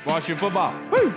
Washington football. Woo!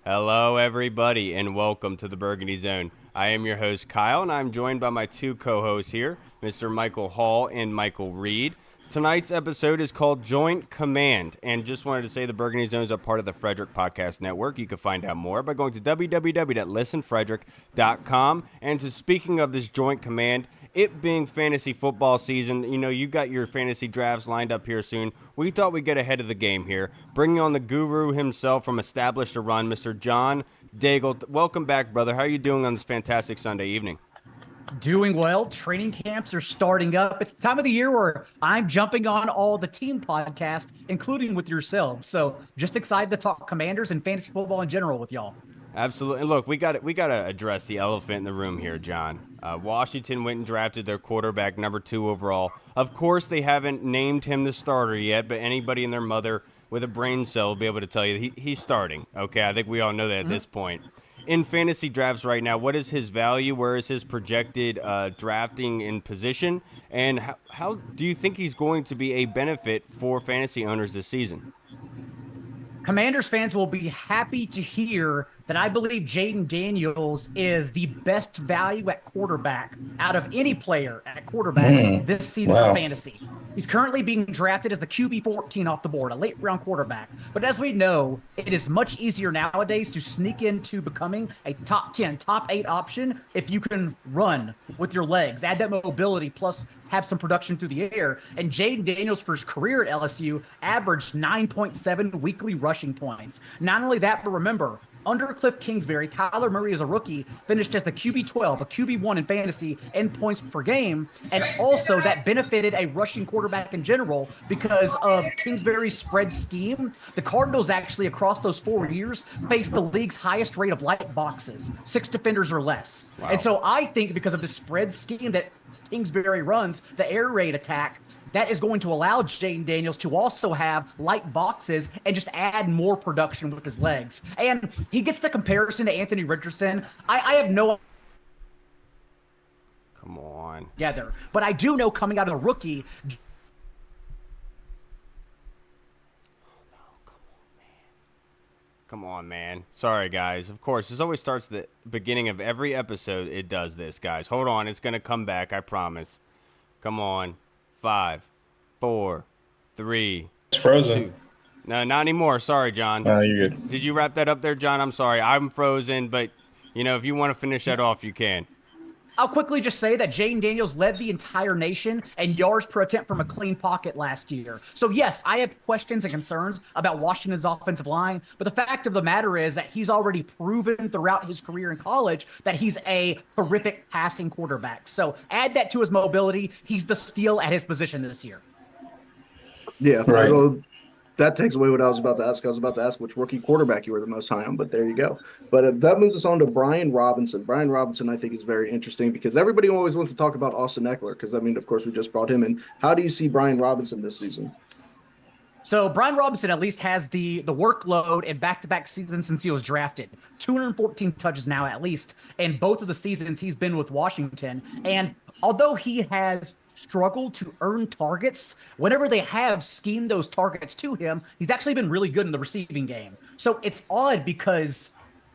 Hello, everybody, and welcome to the Burgundy Zone. I am your host, Kyle, and I'm joined by my two co-hosts here, Mr. Michael Hall and Michael Reed. Tonight's episode is called Joint Command, and just wanted to say the Burgundy Zone is a part of the Frederick Podcast Network. You can find out more by going to www.listenfrederick.com. And to speaking of this Joint Command, it being fantasy football season, you know, you got your fantasy drafts lined up here soon. We thought we'd get ahead of the game here, bringing on the guru himself from Established to Run, Mr. John Daigle. Welcome back, brother. How are you doing on this fantastic Sunday evening? Doing well. Training camps are starting up. It's the time of the year where I'm jumping on all the team podcasts, including with yourselves. So just excited to talk Commanders and fantasy football in general with y'all. Absolutely. Look, we got to address the elephant in the room here, John. Washington went and drafted their quarterback, number 2 overall. Of course, they haven't named him the starter yet, but anybody and their mother with a brain cell will be able to tell you he's starting. Okay, I think we all know that at this point. In fantasy drafts right now, what is his value? Where is his projected drafting in position? And how do you think he's going to be a benefit for fantasy owners this season? Commanders fans will be happy to hear that I believe Jayden Daniels is the best value at quarterback out of any player at quarterback this season for fantasy. He's currently being drafted as the QB 14 off the board, a late round quarterback. But as we know, it is much easier nowadays to sneak into becoming a top 10, top 8 option if you can run with your legs, add that mobility, plus have some production through the air. And Jayden Daniels, for his career at LSU, averaged 9.7 weekly rushing points. Not only that, but remember, under Cliff Kingsbury, Kyler Murray as a rookie finished as the QB12, a QB1 in fantasy in points per game, and also that benefited a rushing quarterback in general because of Kingsbury's spread scheme. The Cardinals actually, across those 4 years, faced the league's highest rate of light boxes, 6 defenders or less. Wow. And so I think because of the spread scheme that Kingsbury runs, the air raid attack, that is going to allow Jayden Daniels to also have light boxes and just add more production with his legs. And he gets the comparison to Anthony Richardson. I have no... Come on. Together. But I do know coming out of the rookie... Come on, man. Sorry, guys. Of course, this always starts at the beginning of every episode. It does this, guys. Hold on. It's going to come back. I promise. Come on. 5, 4, 3. It's frozen. 2. No, not anymore. Sorry, John. No, you're good. Did you wrap that up there, John? I'm sorry. I'm frozen, but, you know, if you want to finish that off, you can. I'll quickly just say that Jayden Daniels led the entire nation in yards per attempt from a clean pocket last year. So, yes, I have questions and concerns about Washington's offensive line, but the fact of the matter is that he's already proven throughout his career in college that he's a terrific passing quarterback. So add that to his mobility. He's the steal at his position this year. Yeah, right. Well, that takes away what I was about to ask. I was about to ask which rookie quarterback you were the most high on, but there you go. But that moves us on to Brian Robinson. Brian Robinson, I think, is very interesting because everybody always wants to talk about Austin Ekeler because, I mean, of course, we just brought him in. How do you see Brian Robinson this season? So Brian Robinson at least has the workload in back-to-back seasons since he was drafted. 214 touches now at least in both of the seasons he's been with Washington. And although he has struggled to earn targets, whenever they have schemed those targets to him, he's actually been really good in the receiving game. So it's odd because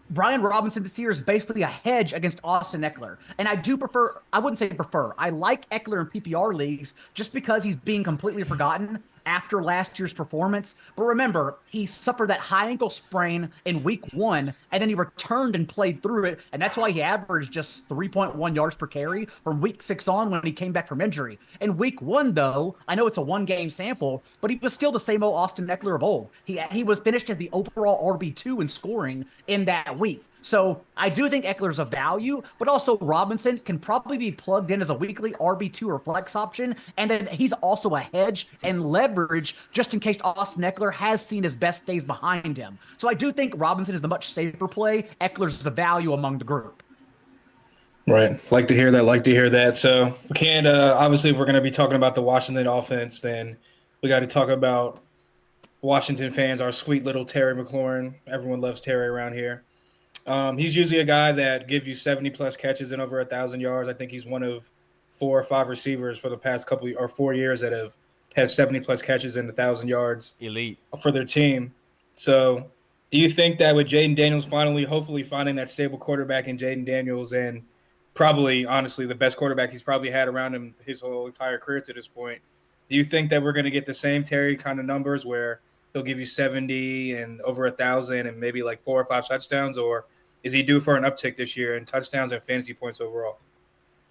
Brian Robinson this year is basically a hedge against Austin Ekeler. And I do prefer, I wouldn't say prefer, I like Ekeler in PPR leagues just because he's being completely forgotten after last year's performance. But remember, he suffered that high ankle sprain in week 1, and then he returned and played through it. And that's why he averaged just 3.1 yards per carry from week 6 on when he came back from injury. In week 1, though, I know it's a 1-game sample, but he was still the same old Austin Ekeler of old. He was finished as the overall RB2 in scoring in that week. So I do think Eckler's a value, but also Robinson can probably be plugged in as a weekly RB2 or flex option. And then he's also a hedge and leverage just in case Austin Ekeler has seen his best days behind him. So I do think Robinson is the much safer play. Eckler's the value among the group. Right. Like to hear that. So we can't, obviously, if we're going to be talking about the Washington offense, then we got to talk about Washington fans, our sweet little Terry McLaurin. Everyone loves Terry around here. He's usually a guy that gives you 70-plus catches and over 1,000 yards. I think he's one of 4 or 5 receivers for the past 4 years that have had 70-plus catches and 1,000 yards Elite for their team. So do you think that with Jayden Daniels hopefully finding that stable quarterback in Jayden Daniels and probably, honestly, the best quarterback he's probably had around him his whole entire career to this point, do you think that we're going to get the same Terry kind of numbers where he'll give you 70 and over 1,000 and maybe like 4 or 5 touchdowns, or is he due for an uptick this year in touchdowns and fantasy points overall?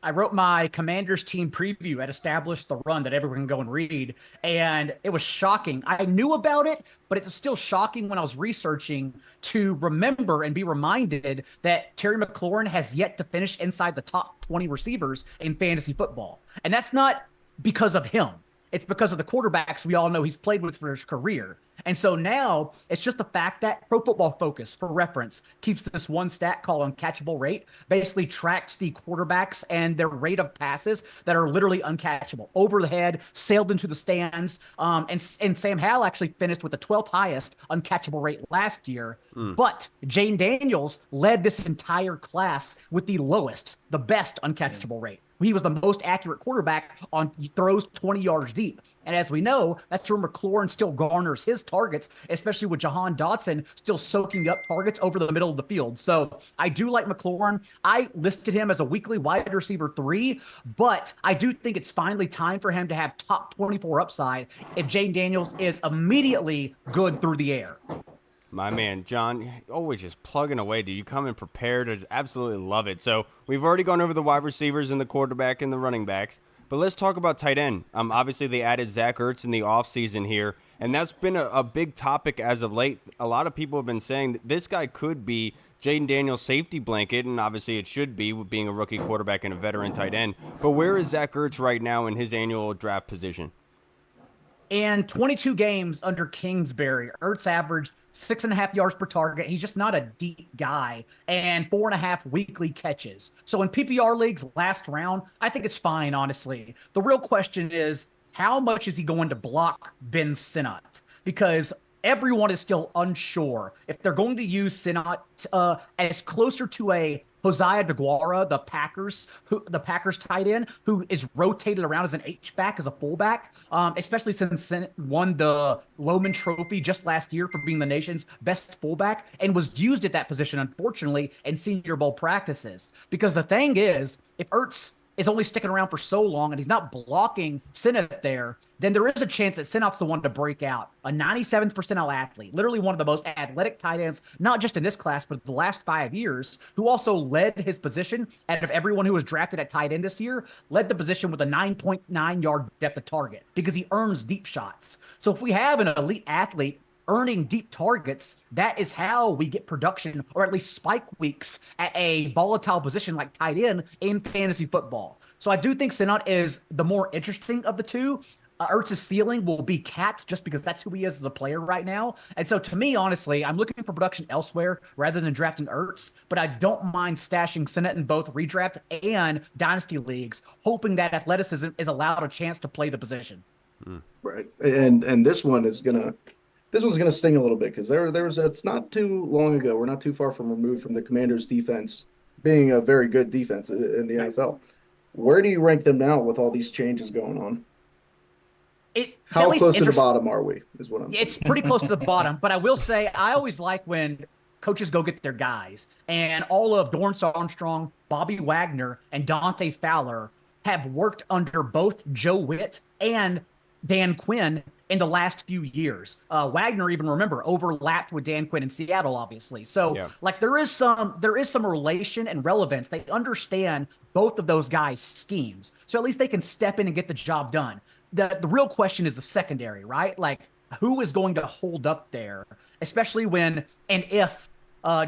I wrote my Commanders team preview at Establish the Run that everyone can go and read, and it was shocking. I knew about it, but it was still shocking when I was researching to remember and be reminded that Terry McLaurin has yet to finish inside the top 20 receivers in fantasy football. And that's not because of him. It's because of the quarterbacks we all know he's played with for his career. And so now it's just the fact that Pro Football Focus, for reference, keeps this one stat called uncatchable rate, basically tracks the quarterbacks and their rate of passes that are literally uncatchable, over the head, sailed into the stands. And Sam Howell actually finished with the 12th highest uncatchable rate last year. But Jayden Daniels led this entire class with the lowest, the best uncatchable rate. He was the most accurate quarterback on throws 20 yards deep. And as we know, that's where McLaurin still garners his targets, especially with Jahan Dotson still soaking up targets over the middle of the field. So I do like McLaurin. I listed him as a weekly wide receiver 3, but I do think it's finally time for him to have top 24 upside if Jayden Daniels is immediately good through the air. My man, John, always just plugging away. Do you come in prepared? I just absolutely love it. So we've already gone over the wide receivers and the quarterback and the running backs, but let's talk about tight end. Obviously, they added Zach Ertz in the offseason here, and that's been a big topic as of late. A lot of people have been saying that this guy could be Jayden Daniels' safety blanket, and obviously it should be with being a rookie quarterback and a veteran tight end. But where is Zach Ertz right now in his annual draft position? In 22 games under Kingsbury, Ertz averaged 6.5 yards per target. He's just not a deep guy, and 4.5 weekly catches. So in PPR leagues last round, I think it's fine, honestly. The real question is, how much is he going to block Ben Sinnott? Because everyone is still unsure if they're going to use Sinnott as closer to a Josiah DeGuara, the Packers tight end, who is rotated around as an H-back, as a fullback, especially since Sinnott won the Loman Trophy just last year for being the nation's best fullback and was used at that position, unfortunately, in Senior Bowl practices. Because the thing is, if Ertz is only sticking around for so long and he's not blocking Sinnott there, then there is a chance that Sinnott's the one to break out. A 97th percentile athlete, literally one of the most athletic tight ends, not just in this class, but the last 5 years, who also led his position out of everyone who was drafted at tight end this year, led the position with a 9.9 yard depth of target because he earns deep shots. So if we have an elite athlete earning deep targets, that is how we get production, or at least spike weeks at a volatile position like tight end in fantasy football. So I do think Sinnott is the more interesting of the two. Ertz's ceiling will be capped just because that's who he is as a player right now. And so to me, honestly, I'm looking for production elsewhere rather than drafting Ertz, but I don't mind stashing Sinnott in both redraft and dynasty leagues, hoping that athleticism is allowed a chance to play the position. Right. And this one's gonna sting a little bit because it's not too long ago. We're not too far removed from the Commanders' defense being a very good defense in the NFL. Where do you rank them now with all these changes going on? How close to the bottom are we? Is what I'm saying. It's pretty close to the bottom, but I will say I always like when coaches go get their guys, and all of Dorrance Armstrong, Bobby Wagner, and Dante Fowler have worked under both Joe Witt and Dan Quinn in the last few years. Wagner, even remember, overlapped with Dan Quinn in Seattle, obviously. So like there is some relation and relevance. They understand both of those guys' schemes. So at least they can step in and get the job done. The real question is the secondary, right? Like who is going to hold up there, especially when and if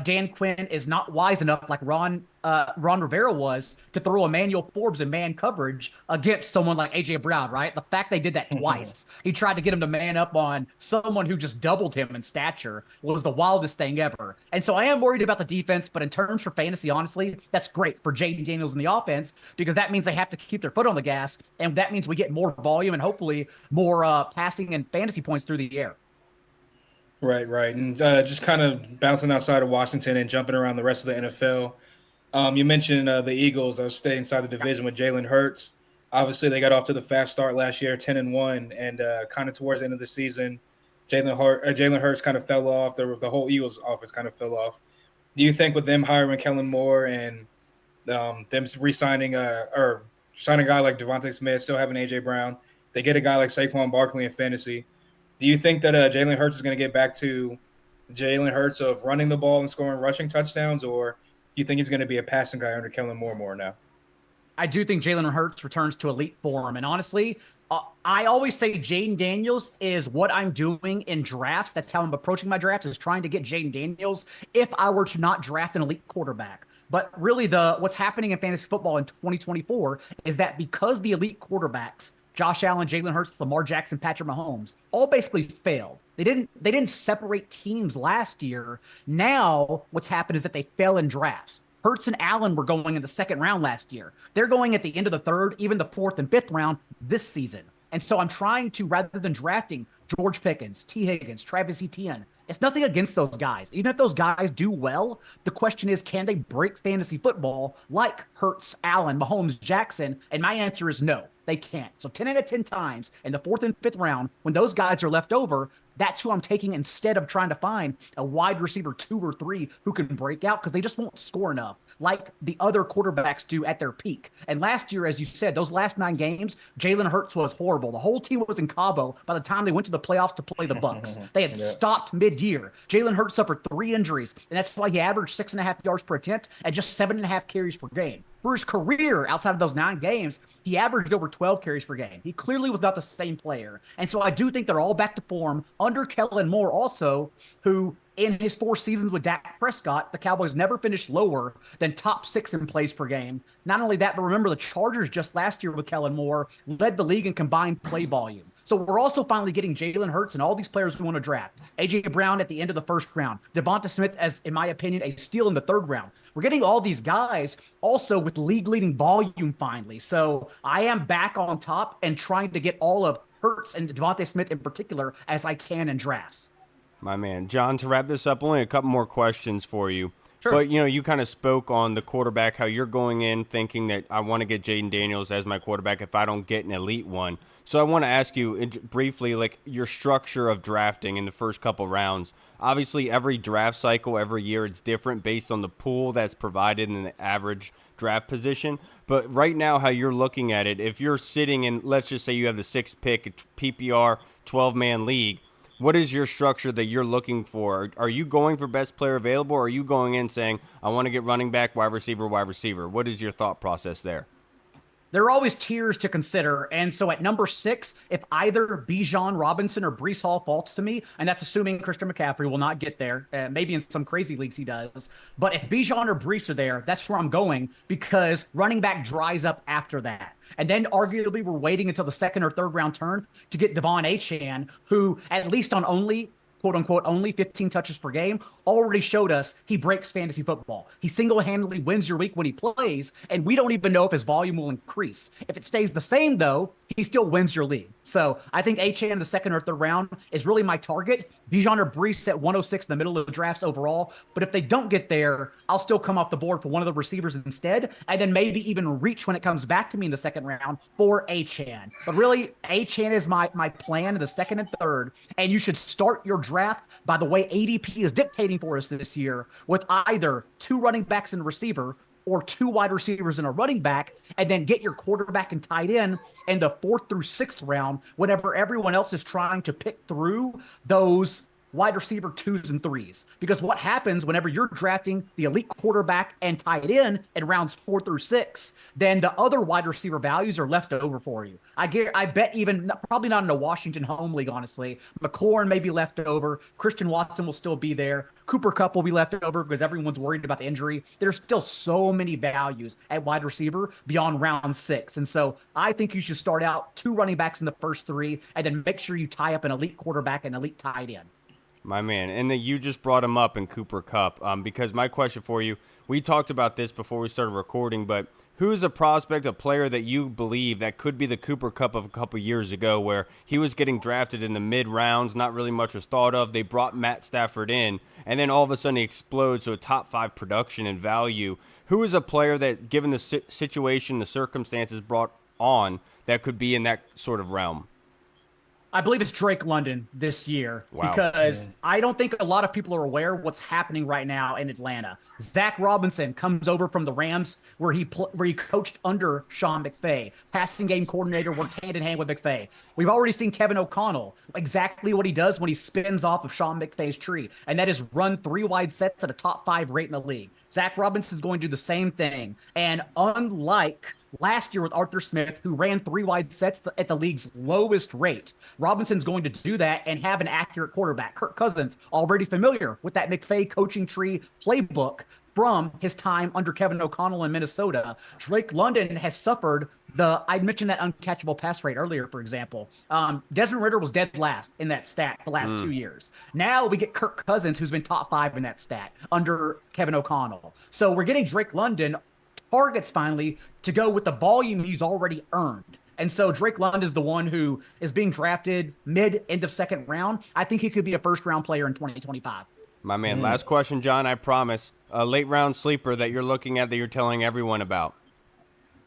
Dan Quinn is not wise enough, like Ron Rivera was, to throw Emmanuel Forbes in man coverage against someone like A.J. Brown, right? The fact they did that twice, he tried to get him to man up on someone who just doubled him in stature, was the wildest thing ever. And so I am worried about the defense, but in terms for fantasy, honestly, that's great for Jayden Daniels in the offense because that means they have to keep their foot on the gas, and that means we get more volume and hopefully more passing and fantasy points through the air. Right. And just kind of bouncing outside of Washington and jumping around the rest of the NFL. You mentioned the Eagles. I was staying inside the division with Jalen Hurts. Obviously, they got off to the fast start last year, 10-1, and kind of towards the end of the season, Jalen Hurts kind of fell off. The whole Eagles offense kind of fell off. Do you think with them hiring Kellen Moore and them re-signing or signing a guy like Devontae Smith, still having AJ Brown, they get a guy like Saquon Barkley in fantasy? Do you think that Jalen Hurts is going to get back to Jalen Hurts of running the ball and scoring rushing touchdowns, or do you think he's going to be a passing guy under Kellen Moore more now? I do think Jalen Hurts returns to elite form. And honestly, I always say Jayden Daniels is what I'm doing in drafts. That's how I'm approaching my drafts, is trying to get Jayden Daniels if I were to not draft an elite quarterback. But really, what's happening in fantasy football in 2024 is that because the elite quarterbacks, Josh Allen, Jalen Hurts, Lamar Jackson, Patrick Mahomes, all basically failed. They didn't separate teams last year. Now what's happened is that they fell in drafts. Hurts and Allen were going in the second round last year. They're going at the end of the third, even the fourth and fifth round this season. And so I'm trying to, rather than drafting George Pickens, T. Higgins, Travis Etienne, it's nothing against those guys. Even if those guys do well, the question is, can they break fantasy football like Hurts, Allen, Mahomes, Jackson? And my answer is no, they can't. So 10 out of 10 times in the fourth and fifth round, when those guys are left over, that's who I'm taking instead of trying to find a wide receiver 2 or 3 who can break out, because they just won't score enough like the other quarterbacks do at their peak. And last year, as you said, those last 9 games, Jalen Hurts was horrible. The whole team was in Cabo by the time they went to the playoffs to play the Bucs. They had stopped mid-year. Jalen Hurts suffered 3 injuries, and that's why he averaged 6.5 yards per attempt and just 7.5 carries per game. For his career, outside of those 9 games, he averaged over 12 carries per game. He clearly was not the same player. And so I do think they're all back to form under Kellen Moore also, who in his 4 seasons with Dak Prescott, the Cowboys never finished lower than top 6 in plays per game. Not only that, but remember the Chargers just last year with Kellen Moore led the league in combined play volume. So we're also finally getting Jalen Hurts and all these players we want to draft. A.J. Brown at the end of the first round. Devonta Smith, as in my opinion, a steal in the third round. We're getting all these guys also with league-leading volume finally. So I am back on top and trying to get all of Hurts and Devonta Smith in particular as I can in drafts. My man. John, to wrap this up, only a couple more questions for you. Sure. But, you kind of spoke on the quarterback, how you're going in thinking that I want to get Jayden Daniels as my quarterback if I don't get an elite one. So I want to ask you briefly, like, your structure of drafting in the first couple rounds. Obviously, every draft cycle, every year, it's different based on the pool that's provided in the average draft position. But right now, how you're looking at it, if you're sitting in, let's just say you have the 6th pick, PPR, 12-man league, what is your structure that you're looking for? Are you going for best player available, or are you going in saying, I want to get running back, wide receiver, wide receiver? What is your thought process there? There are always tiers to consider. And so at number 6, if either Bijan Robinson or Breece Hall falls to me, and that's assuming Christian McCaffrey will not get there, maybe in some crazy leagues he does. But if Bijan or Breece are there, that's where I'm going, because running back dries up after that. And then arguably we're waiting until the 2nd or 3rd round turn to get Devon Achane, who at least on only quote unquote, only 15 touches per game, already showed us he breaks fantasy football. He single-handedly wins your week when he plays, and we don't even know if his volume will increase. If it stays the same, though, he still wins your league. So I think Achane in the 2nd or 3rd round is really my target. Bijan or Breece at 106 in the middle of the drafts overall. But if they don't get there, I'll still come off the board for one of the receivers instead, and then maybe even reach when it comes back to me in the 2nd round for Achane. But really, Achane is my plan in the 2nd and 3rd, and you should start your draft by the way ADP is dictating for us this year, with either 2 running backs and a receiver or 2 wide receivers and a running back, and then get your quarterback and tight end in the 4th through 6th round whenever everyone else is trying to pick through those wide receiver 2s and 3s. Because what happens whenever you're drafting the elite quarterback and tight end in rounds 4 through 6, then the other wide receiver values are left over for you. I bet even, probably not in a Washington home league, honestly. McLaurin may be left over. Christian Watson will still be there. Cooper Kupp will be left over because everyone's worried about the injury. There's still so many values at wide receiver beyond round 6. And so I think you should start out 2 running backs in the first 3, and then make sure you tie up an elite quarterback and elite tight end. My man, and then you just brought him up in Cooper Cup, because my question for you, we talked about this before we started recording, but who's a prospect, a player that you believe that could be the Cooper Cup of a couple years ago, where he was getting drafted in the mid rounds, not really much was thought of. They brought Matt Stafford in, and then all of a sudden he explodes to a top 5 production and value. Who is a player that, given the situation, the circumstances brought on, that could be in that sort of realm? I believe it's Drake London this year because I don't think a lot of people are aware what's happening right now in Atlanta. Zach Robinson comes over from the Rams where he coached under Sean McVay. Passing game coordinator, worked hand in hand with McVay. We've already seen Kevin O'Connell, exactly what he does when he spins off of Sean McVay's tree, and that is run 3 wide sets at a top 5 rate in the league. Zach Robinson's going to do the same thing. And unlike last year with Arthur Smith, who ran 3 wide sets at the league's lowest rate, Robinson's going to do that and have an accurate quarterback. Kirk Cousins, already familiar with that McVay coaching tree playbook from his time under Kevin O'Connell in Minnesota. Drake London has suffered I mentioned that uncatchable pass rate earlier, for example. Desmond Ridder was dead last in that stat the last 2 years. Now we get Kirk Cousins, who's been top 5 in that stat under Kevin O'Connell. So we're getting Drake London targets finally to go with the volume he's already earned. And so Drake London is the one who is being drafted end of second round. I think he could be a first-round player in 2025. My man, last question, John, I promise. A late-round sleeper that you're looking at that you're telling everyone about.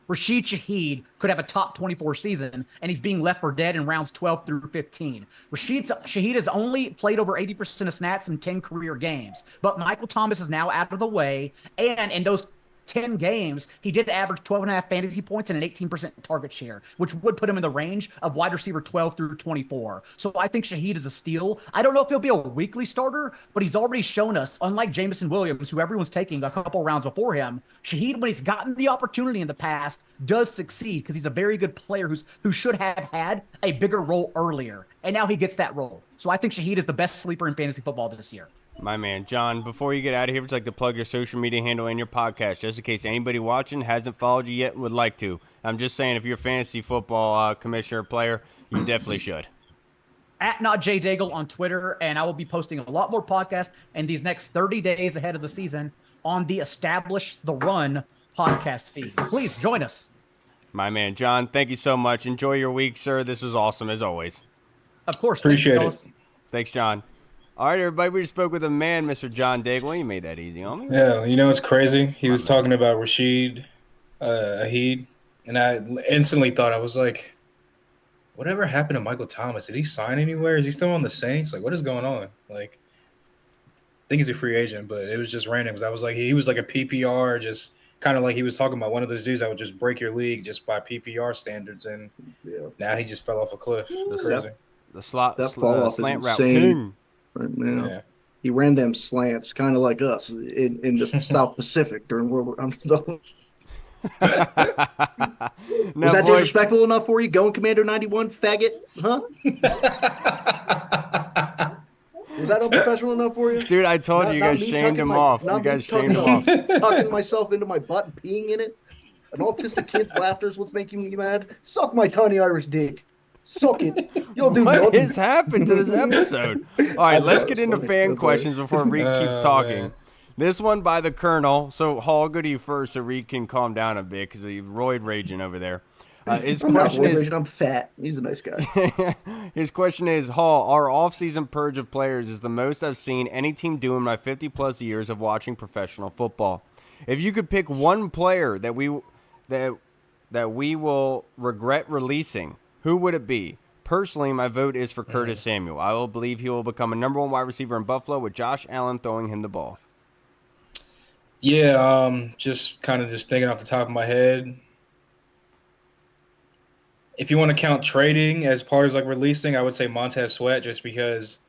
Rashid Shaheed could have a top 24 season, and he's being left for dead in rounds 12 through 15. Shaheed has only played over 80% of snaps in 10 career games, but Michael Thomas is now out of the way, and in those 10 games, he did average 12.5 fantasy points and an 18% target share, which would put him in the range of wide receiver 12 through 24. So I think Shaheed is a steal. I don't know if he'll be a weekly starter, but he's already shown us, unlike Jameson Williams, who everyone's taking a couple rounds before him, Shaheed, when he's gotten the opportunity in the past, does succeed because he's a very good player who should have had a bigger role earlier. And now he gets that role. So I think Shaheed is the best sleeper in fantasy football this year. My man, John, before you get out of here, would you like to plug your social media handle and your podcast, just in case anybody watching hasn't followed you yet and would like to? I'm just saying, if you're a fantasy football commissioner or player, you definitely should. At Not Jay Daigle on Twitter, and I will be posting a lot more podcasts in these next 30 days ahead of the season on the Establish the Run podcast feed. Please join us. My man, John, thank you so much. Enjoy your week, sir. This was awesome, as always. Of course. Appreciate it. Thanks, John. All right, everybody, we just spoke with a man, Mr. John Daigle. You made that easy on me. Yeah, you know what's crazy? He was talking about Rashid Shaheed, and I instantly thought, I was like, whatever happened to Michael Thomas? Did he sign anywhere? Is he still on the Saints? Like, what is going on? Like, I think he's a free agent, but it was just random because I was like, he was like a PPR, just kind of like he was talking about one of those dudes that would just break your league just by PPR standards, and now he just fell off a cliff. It's crazy. The slant route insane. king. Right now. Yeah. He ran them slants, kind of like us in the South Pacific during World War. Was that disrespectful enough for you? Going Commando 91, faggot? Huh? Was that unprofessional enough for you? Dude, I told you, you guys shamed him off. You guys shamed him off. Tucking myself into my butt and peeing in it. An autistic kid's laughter is what's making me mad. Suck my tiny Irish dick. Suck it. You'll do What nothing. has happened to this episode? All right, let's get into fan questions before Reed keeps talking. Man. This one by the Colonel. So, Hall, I'll go to you first so Reed can calm down a bit because he's roid raging over there. His question is, I'm fat. He's a nice guy. his question is, Hall, our offseason purge of players is the most I've seen any team do in my 50-plus years of watching professional football. If you could pick one player that we will regret releasing, who would it be? Personally, my vote is for Curtis Samuel. I will believe he will become a number 1 wide receiver in Buffalo with Josh Allen throwing him the ball. Yeah, just thinking off the top of my head. If you want to count trading as part of like releasing, I would say Montez Sweat, just because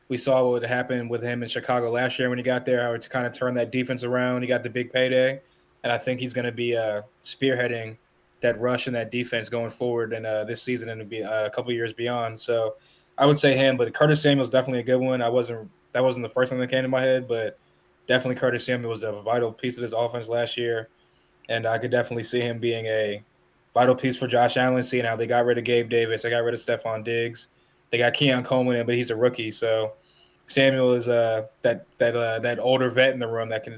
we saw what happened with him in Chicago last year when he got there. I would kind of turn that defense around. He got the big payday, and I think he's going to be spearheading that rush and that defense going forward in this season and be a couple years beyond. So I would say him, but Curtis Samuel is definitely a good one. That wasn't the first thing that came to my head, but definitely Curtis Samuel was a vital piece of this offense last year, and I could definitely see him being a vital piece for Josh Allen, seeing how they got rid of Gabe Davis, they got rid of Stephon Diggs, they got Keon Coleman in, but he's a rookie, so Samuel is that older vet in the room that can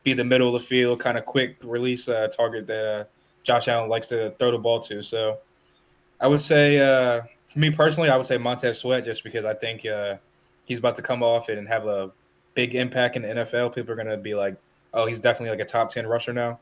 be the middle of the field, kind of quick release target that Josh Allen likes to throw the ball to. So I would say, for me personally, I would say Montez Sweat, just because I think he's about to come off and have a big impact in the NFL. People are going to be like, oh, he's definitely like a top 10 rusher now.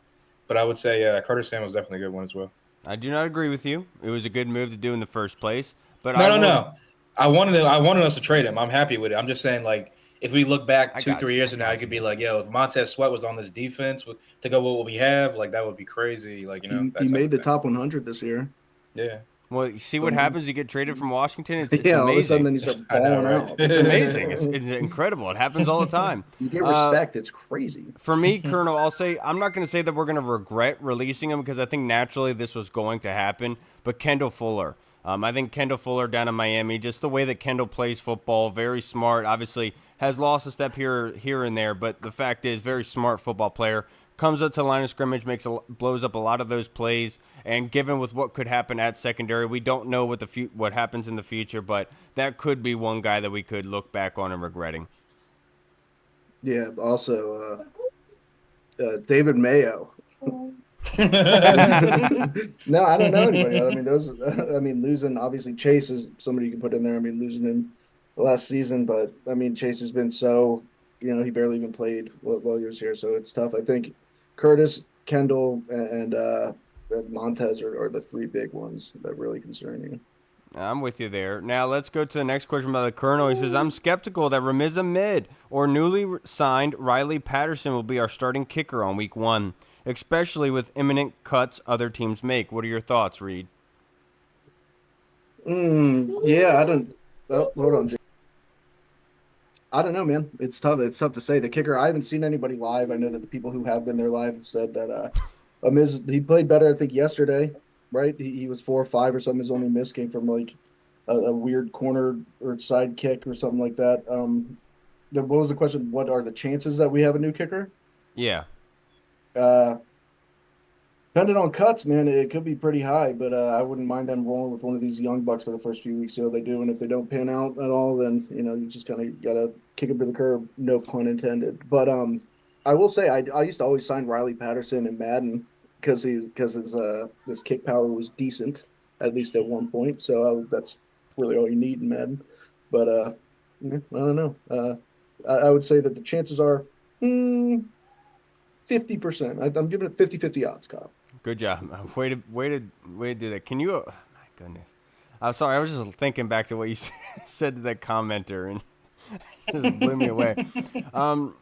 But I would say Curtis Samuel's definitely a good one as well. I do not agree with you. It was a good move to do in the first place, but No, I no, will. no. I wanted us to trade him. I'm happy with it. I'm just saying, like, if we look back I two, got 3 you. years I from now, it got could you. be like, yo, if Montez Sweat was on this defense to go with what we have, like, that would be crazy. Like, He that type made of the thing. top 100 this year. Yeah. Well, you see what So, happens. You get traded from Washington. It's yeah, all of a sudden amazing. then you start I know, balling right? out. It's amazing. It's incredible. It happens all the time. You get respect. It's crazy. For me, Colonel, I'll say I'm not going to say that we're going to regret releasing him because I think naturally this was going to happen. But Kendall Fuller, I think Kendall Fuller down in Miami, just the way that Kendall plays football, very smart. Obviously, has lost a step here and there, but the fact is, very smart football player. Comes up to the line of scrimmage, blows up a lot of those plays, and given with what could happen at secondary, we don't know what happens in the future, but that could be one guy that we could look back on and regretting. Yeah. Also, David Mayo. No, I don't know anybody. I mean, those. I mean, losing obviously Chase is somebody you can put in there. I mean, losing him last season, but I mean, Chase has been so. He barely even played while he was here, so it's tough. I think Curtis, Kendall, and Montez are the three big ones that really concern you. I'm with you there. Now let's go to the next question by the Colonel. He says, I'm skeptical that Ramiz Ahmed or newly signed Riley Patterson will be our starting kicker on week 1, especially with imminent cuts other teams make. What are your thoughts, Reed? Yeah, I don't. Oh, hold on. I don't know, man. It's tough. It's tough to say. The kicker, I haven't seen anybody live. I know that the people who have been there live have said that he played better, I think, yesterday, right? He was 4 or 5 or something. His only miss came from like a weird corner or side kick or something like that. What was the question? What are the chances that we have a new kicker? Yeah. Depending on cuts, man, it could be pretty high, but I wouldn't mind them rolling with one of these young bucks for the first few weeks, see how they do. And if they don't pan out at all, then you just kind of gotta kick them to the curb, no pun intended. But I will say I used to always sign Riley Patterson in Madden because his kick power was decent, at least at one point. So that's really all you need in Madden. But I don't know. I would say that the chances are 50%. I'm giving it 50-50 odds, Kyle. Good job. Way to do that. Can you? Oh, my goodness. I'm sorry. I was just thinking back to what you said to that commenter, and it just blew me away.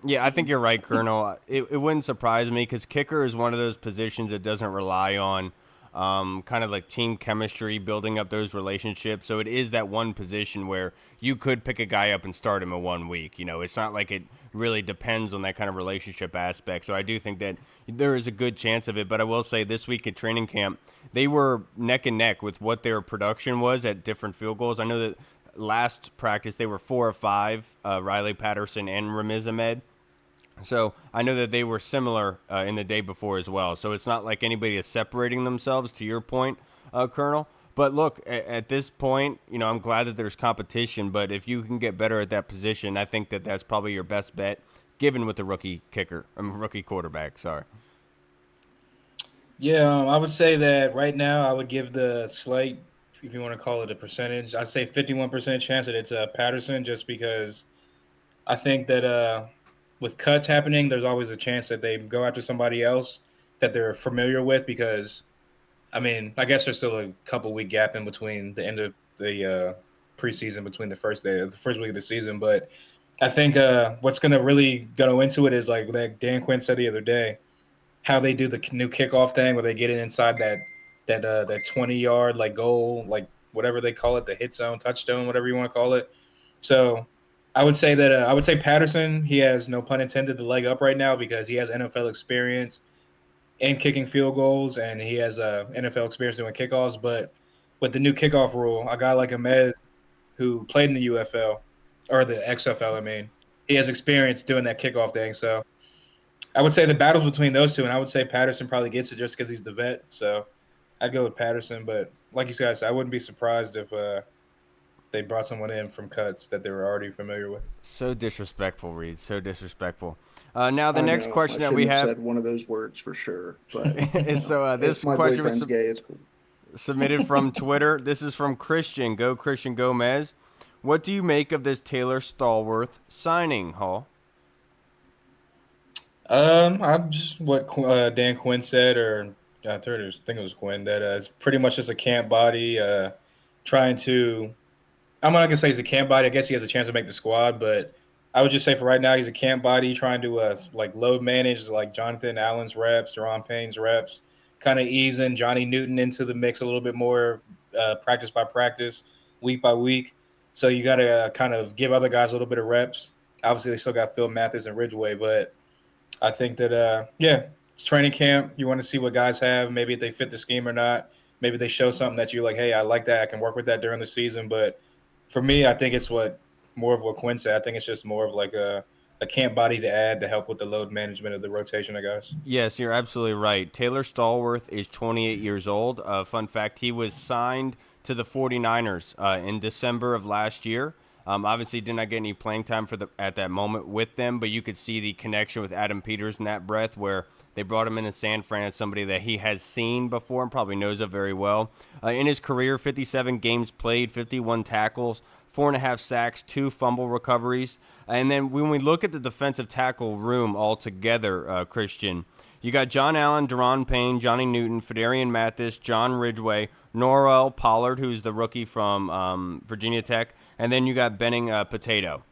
Yeah, I think you're right, Colonel. It wouldn't surprise me because kicker is one of those positions that doesn't rely on kind of like team chemistry, building up those relationships. So it is that one position where you could pick a guy up and start him in 1 week. It's not like it really depends on that kind of relationship aspect. So I do think that there is a good chance of it. But I will say this week at training camp, they were neck and neck with what their production was at different field goals. I know that last practice they were 4 or 5, Riley Patterson and Ramiz Ahmed. So I know that they were similar in the day before as well. So it's not like anybody is separating themselves, to your point, Colonel. But look, at this point, I'm glad that there's competition. But if you can get better at that position, I think that that's probably your best bet, given with the rookie quarterback. Sorry. Yeah, I would say that right now I would give the slight, if you want to call it a percentage, I'd say 51% chance that it's Patterson, just because I think that with cuts happening, there's always a chance that they go after somebody else that they're familiar with because, I mean, I guess there's still a couple week gap in between the end of the preseason between the first week of the season. But I think what's going to really go into it is like Dan Quinn said the other day, how they do the new kickoff thing where they get it inside that 20-yard like goal, like whatever they call it, the hit zone, touchstone, whatever you want to call it. So I would say Patterson, he has, no pun intended, the leg up right now because he has NFL experience in kicking field goals and he has NFL experience doing kickoffs. But with the new kickoff rule, a guy like Ahmed who played in the UFL or the XFL, I mean, he has experience doing that kickoff thing. So I would say the battle's between those two, and I would say Patterson probably gets it just because he's the vet. So I'd go with Patterson. But like you guys said, I wouldn't be surprised if they brought someone in from cuts that they were already familiar with. So disrespectful, Reed. So disrespectful. Now the I next know I question that we shouldn't have have said one of those words for sure, but is if this my question was boyfriend's gay, it's cool. submitted from Twitter. This is from Christian. Go Christian Gomez. What do you make of this Taylor Stallworth signing, Hall? I'm just what Dan Quinn said, or I think it was Quinn, that it's pretty much just a camp body trying to. I'm not gonna say he's a camp body. I guess he has a chance to make the squad, but I would just say for right now he's a camp body trying to like load manage like Jonathan Allen's reps, Deron Payne's reps, kind of easing Johnny Newton into the mix a little bit more, practice by practice, week by week. So you got to kind of give other guys a little bit of reps. Obviously, they still got Phil Mathis and Ridgeway, but I think that it's training camp. You want to see what guys have, maybe if they fit the scheme or not. Maybe they show something that you're like, hey, I like that. I can work with that during the season. But for me, I think it's more of what Quinn said. I think it's just more of like a camp body to add to help with the load management of the rotation of guys. Yes, you're absolutely right. Taylor Stallworth is 28 years old. Fun fact, he was signed to the 49ers in December of last year. Obviously, did not get any playing time at that moment with them, but you could see the connection with Adam Peters in that breath where they brought him into San Fran as somebody that he has seen before and probably knows of very well. In his career, 57 games played, 51 tackles, 4.5 sacks, 2 fumble recoveries. And then when we look at the defensive tackle room altogether, Christian, you got John Allen, Deron Payne, Johnny Newton, Fedarian Mathis, John Ridgeway, Norrell Pollard, who's the rookie from Virginia Tech, and then you got Benning Potato.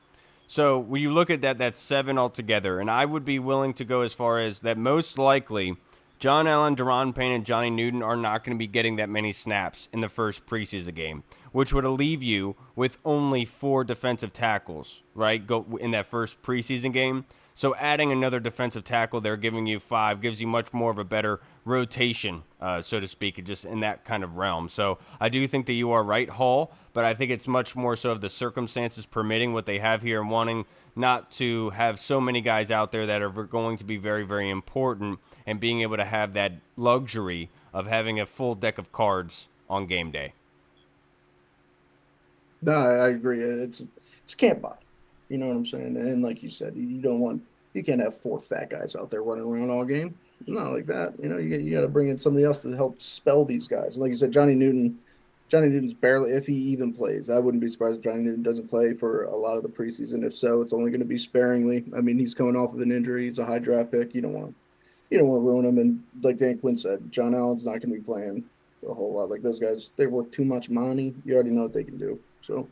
So when you look at that, that's 7 altogether. And I would be willing to go as far as that most likely John Allen, Deron Payne, and Johnny Newton are not going to be getting that many snaps in the first preseason game, which would leave you with only 4 defensive tackles, right, go in that first preseason game. So adding another defensive tackle there, giving you 5, gives you much more of a better rotation, so to speak, just in that kind of realm. So I do think that you are right, Hall, but I think it's much more so of the circumstances permitting what they have here and wanting not to have so many guys out there that are going to be very, very important and being able to have that luxury of having a full deck of cards on game day. No, I agree. It's camp body. You know what I'm saying? And like you said, you can't have 4 fat guys out there running around all game. It's not like that. You got to bring in somebody else to help spell these guys. Like you said, Johnny Newton's barely, if he even plays. I wouldn't be surprised if Johnny Newton doesn't play for a lot of the preseason. If so, it's only going to be sparingly. I mean, he's coming off of an injury. He's a high draft pick. You don't want to ruin him. And like Dan Quinn said, John Allen's not going to be playing a whole lot. Like those guys, they're worth too much money. You already know what they can do. So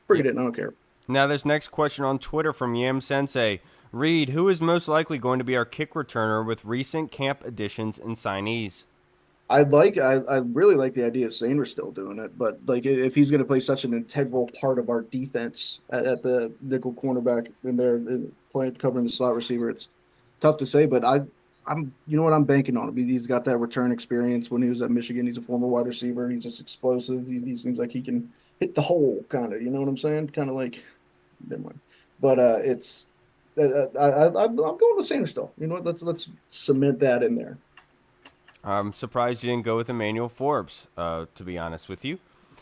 forget it. I don't care. Now, this next question on Twitter from Yam Sensei. Reed, who is most likely going to be our kick returner with recent camp additions and signees? I really like the idea of Sanders still doing it, but like if he's going to play such an integral part of our defense at the nickel cornerback in there playing covering the slot receiver, it's tough to say. But I'm I'm banking on him. He's got that return experience when he was at Michigan. He's a former wide receiver. He's just explosive. He seems like he can hit the hole, kind of. You know what I'm saying? Kind of like, never mind. But it's I'm going with Sanders still. You know what? Let's cement that in there. I'm surprised you didn't go with Emmanuel Forbes, to be honest with you.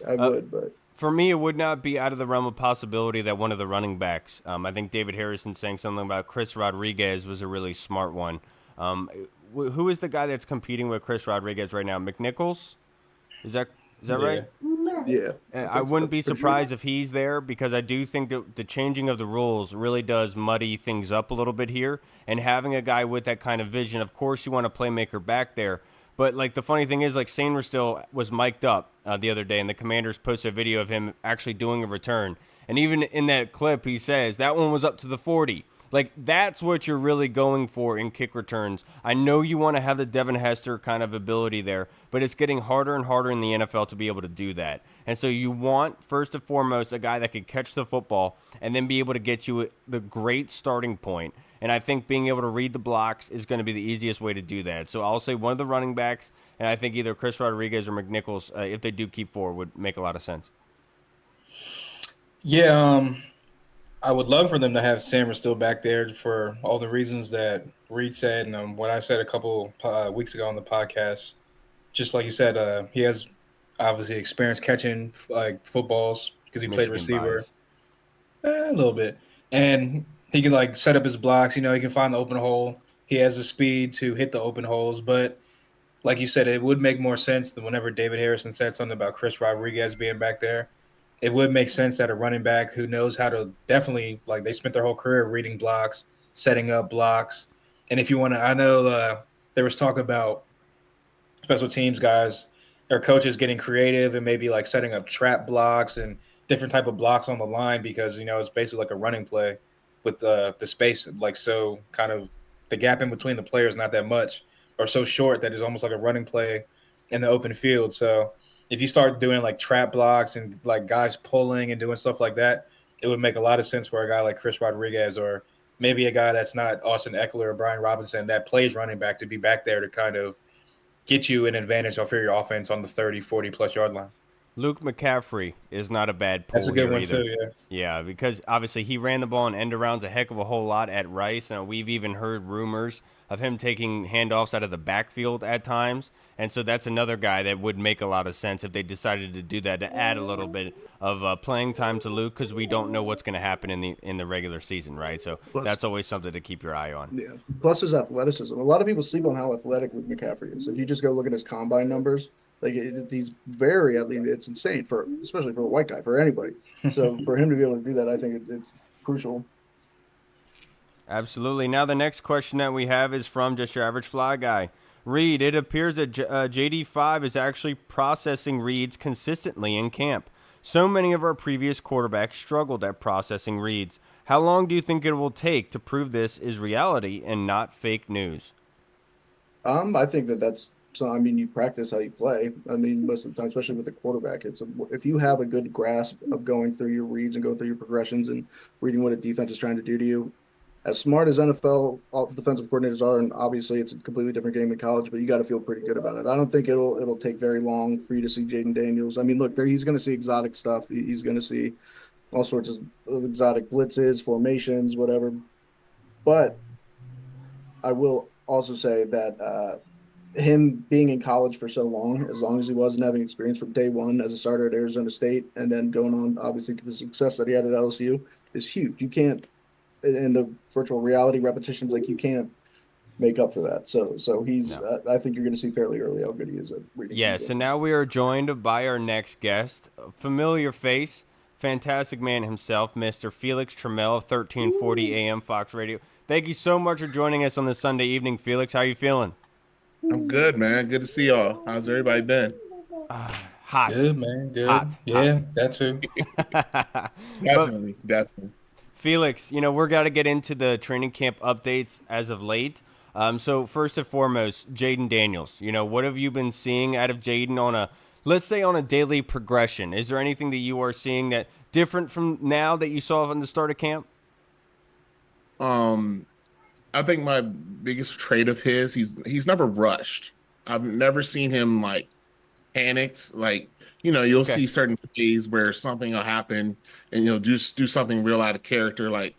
I would, but for me, it would not be out of the realm of possibility that one of the running backs, I think David Harrison saying something about Chris Rodriguez was a really smart one. Who is the guy that's competing with Chris Rodriguez right now? McNichols? Is that right? Yeah. I wouldn't be surprised if he's there because I do think that the changing of the rules really does muddy things up a little bit here. And having a guy with that kind of vision, of course you want a playmaker back there. But, like, the funny thing is, like, Sanders still was mic'd up the other day, and the Commanders posted a video of him actually doing a return. And even in that clip, he says, that one was up to the 40. Like, that's what you're really going for in kick returns. I know you want to have the Devin Hester kind of ability there, but it's getting harder and harder in the NFL to be able to do that. And so you want, first and foremost, a guy that can catch the football and then be able to get you the great starting point. And I think being able to read the blocks is going to be the easiest way to do that. So I'll say one of the running backs, and I think either Chris Rodriguez or McNichols, if they do keep 4, would make a lot of sense. Yeah, I would love for them to have Sanders still back there for all the reasons that Reed said and what I said a couple weeks ago on the podcast. Just like you said, he has obviously experience catching like footballs, because he played Michigan receiver bias. a little bit, and he can like set up his blocks. He can find the open hole. He has the speed to hit the open holes, but like you said, it would make more sense than whenever David Harrison said something about Chris Rodriguez being back there. It would make sense that a running back who knows how to definitely like they spent their whole career reading blocks, setting up blocks, and if you want to, I know there was talk about special teams guys or coaches getting creative and maybe like setting up trap blocks and different type of blocks on the line because it's basically like a running play with the space like so kind of the gap in between the players not that much or so short that it's almost like a running play in the open field. So if you start doing like trap blocks and like guys pulling and doing stuff like that, it would make a lot of sense for a guy like Chris Rodriguez or maybe a guy that's not Austin Eckler or Brian Robinson that plays running back to be back there to kind of get you an advantage off your offense on the 30, 40-plus yard line. Luke McCaffrey is not a bad That's pull a good here one, either. too, yeah. Yeah, because obviously he ran the ball in end arounds a heck of a whole lot at Rice. And we've even heard rumors of him taking handoffs out of the backfield at times. And so that's another guy that would make a lot of sense if they decided to do that, to add a little bit of playing time to Luke, because we don't know what's going to happen in the regular season, right? So Plus, that's always something to keep your eye on. yeah. Plus his athleticism. A lot of people sleep on how athletic Luke McCaffrey is. If you just go look at his combine numbers, like he's very athletic. It's insane especially for a white guy, for anybody. So for him to be able to do that, I think it's crucial. Absolutely. Now the next question that we have is from just your average fly guy. Reed, it appears that JD5 is actually processing reads consistently in camp. So many of our previous quarterbacks struggled at processing reads. How long do you think it will take to prove this is reality and not fake news? I think that's so. I mean, you practice how you play. I mean, most of the time, especially with the quarterback, if you have a good grasp of going through your reads and go through your progressions and reading what a defense is trying to do to you. As smart as NFL defensive coordinators are, and obviously it's a completely different game in college, but you got to feel pretty good about it. I don't think it'll take very long for you to see Jayden Daniels. I mean, look, he's going to see exotic stuff. He's going to see all sorts of exotic blitzes, formations, whatever. But I will also say that him being in college for so long as he was and having experience from day one as a starter at Arizona State and then going on obviously to the success that he had at LSU is huge. You can't in the virtual reality repetitions like you can't make up for that. So he's No. I think you're going to see fairly early how good he is at reading Yes, and defenses. now we are joined by our next guest, a familiar face, fantastic man himself, Mr. Felix Trammell of 1340 AM Fox Radio. Thank you so much for joining us on this Sunday evening, Felix. How you feeling? I'm good, man. Good to see y'all. How's everybody been? Hot. Good, man. Good. Hot. Yeah, Hot. that too. But Definitely. Felix, we're got to get into the training camp updates as of late. So first and foremost, Jayden Daniels. What have you been seeing out of Jayden let's say on a daily progression? Is there anything that you are seeing that different from now that you saw from the start of camp? I think my biggest trait of his, he's never rushed. I've never seen him like panicked. Like, you'll Okay. see certain plays where something will happen and you'll just do something real out of character like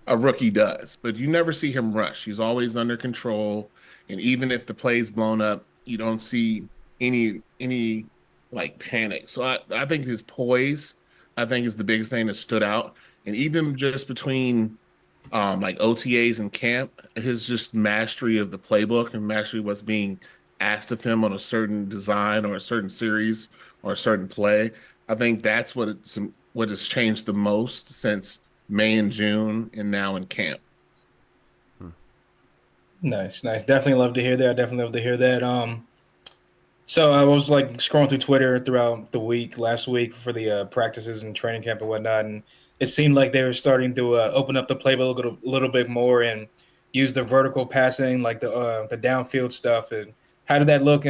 a rookie does. But you never see him rush. He's always under control. And even if the play's blown up, you don't see any like panic. So I think his poise, I think is the biggest thing that stood out. And even just between like OTAs and camp, his just mastery of the playbook and mastery of what's being asked of him on a certain design or a certain series or a certain play. I think that's what has changed the most since May and June and now in camp. Nice. Definitely love to hear that. Definitely love to hear that. So I was like scrolling through Twitter throughout the week, last week for the practices and training camp and whatnot, and it seemed like they were starting to open up the playbook a little bit more and use the vertical passing, like the downfield stuff. And how did that look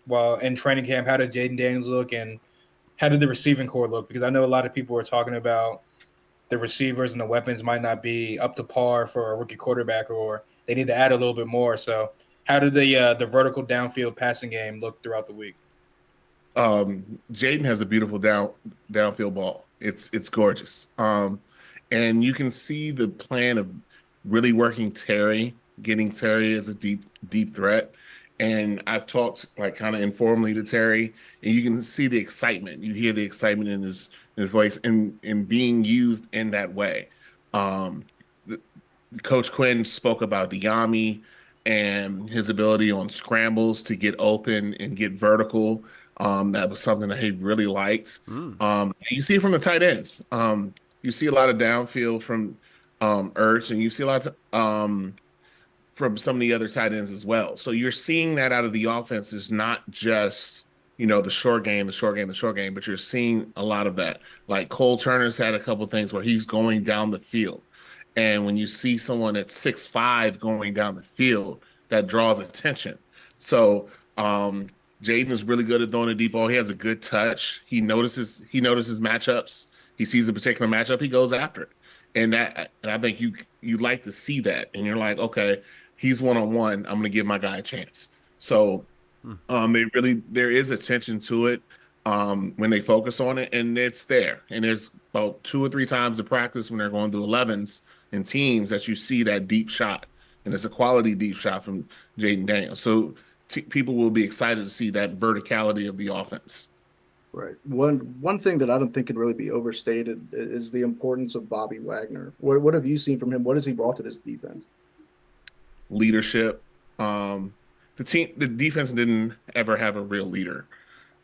while in training camp? How did Jayden Daniels look, and how did the receiving core look? Because I know a lot of people were talking about the receivers and the weapons might not be up to par for a rookie quarterback, or they need to add a little bit more. So how did the vertical downfield passing game look throughout the week? Jayden has a beautiful downfield ball. It's gorgeous. And you can see the plan of really working Terry, getting Terry as a deep threat. And I've talked like kind of informally to Terry, and you can see the excitement. You hear the excitement in his voice and being used in that way. Um, Coach Quinn spoke about Diami and his ability on scrambles to get open and get vertical. That was something that he really liked. You see it from the tight ends. You see a lot of downfield from Ertz, and you see a lot from some of the other tight ends as well. So you're seeing that out of the offense is not just, the short game, but you're seeing a lot of that. Like Cole Turner's had a couple of things where he's going down the field. And when you see someone at 6'5" going down the field, that draws attention. So Jayden is really good at throwing a deep ball. He has a good touch. He notices matchups. He sees a particular matchup, he goes after it. And I think you like to see that. And you're like, okay, he's one-on-one. I'm going to give my guy a chance. So there is attention to it when they focus on it, and it's there. And there's about 2 or 3 times in practice when they're going through 11s and teams that you see that deep shot, and it's a quality deep shot from Jayden Daniels. So people will be excited to see that verticality of the offense. Right. One thing that I don't think can really be overstated is the importance of Bobby Wagner. What have you seen from him? What has he brought to this defense? Leadership. The defense didn't ever have a real leader.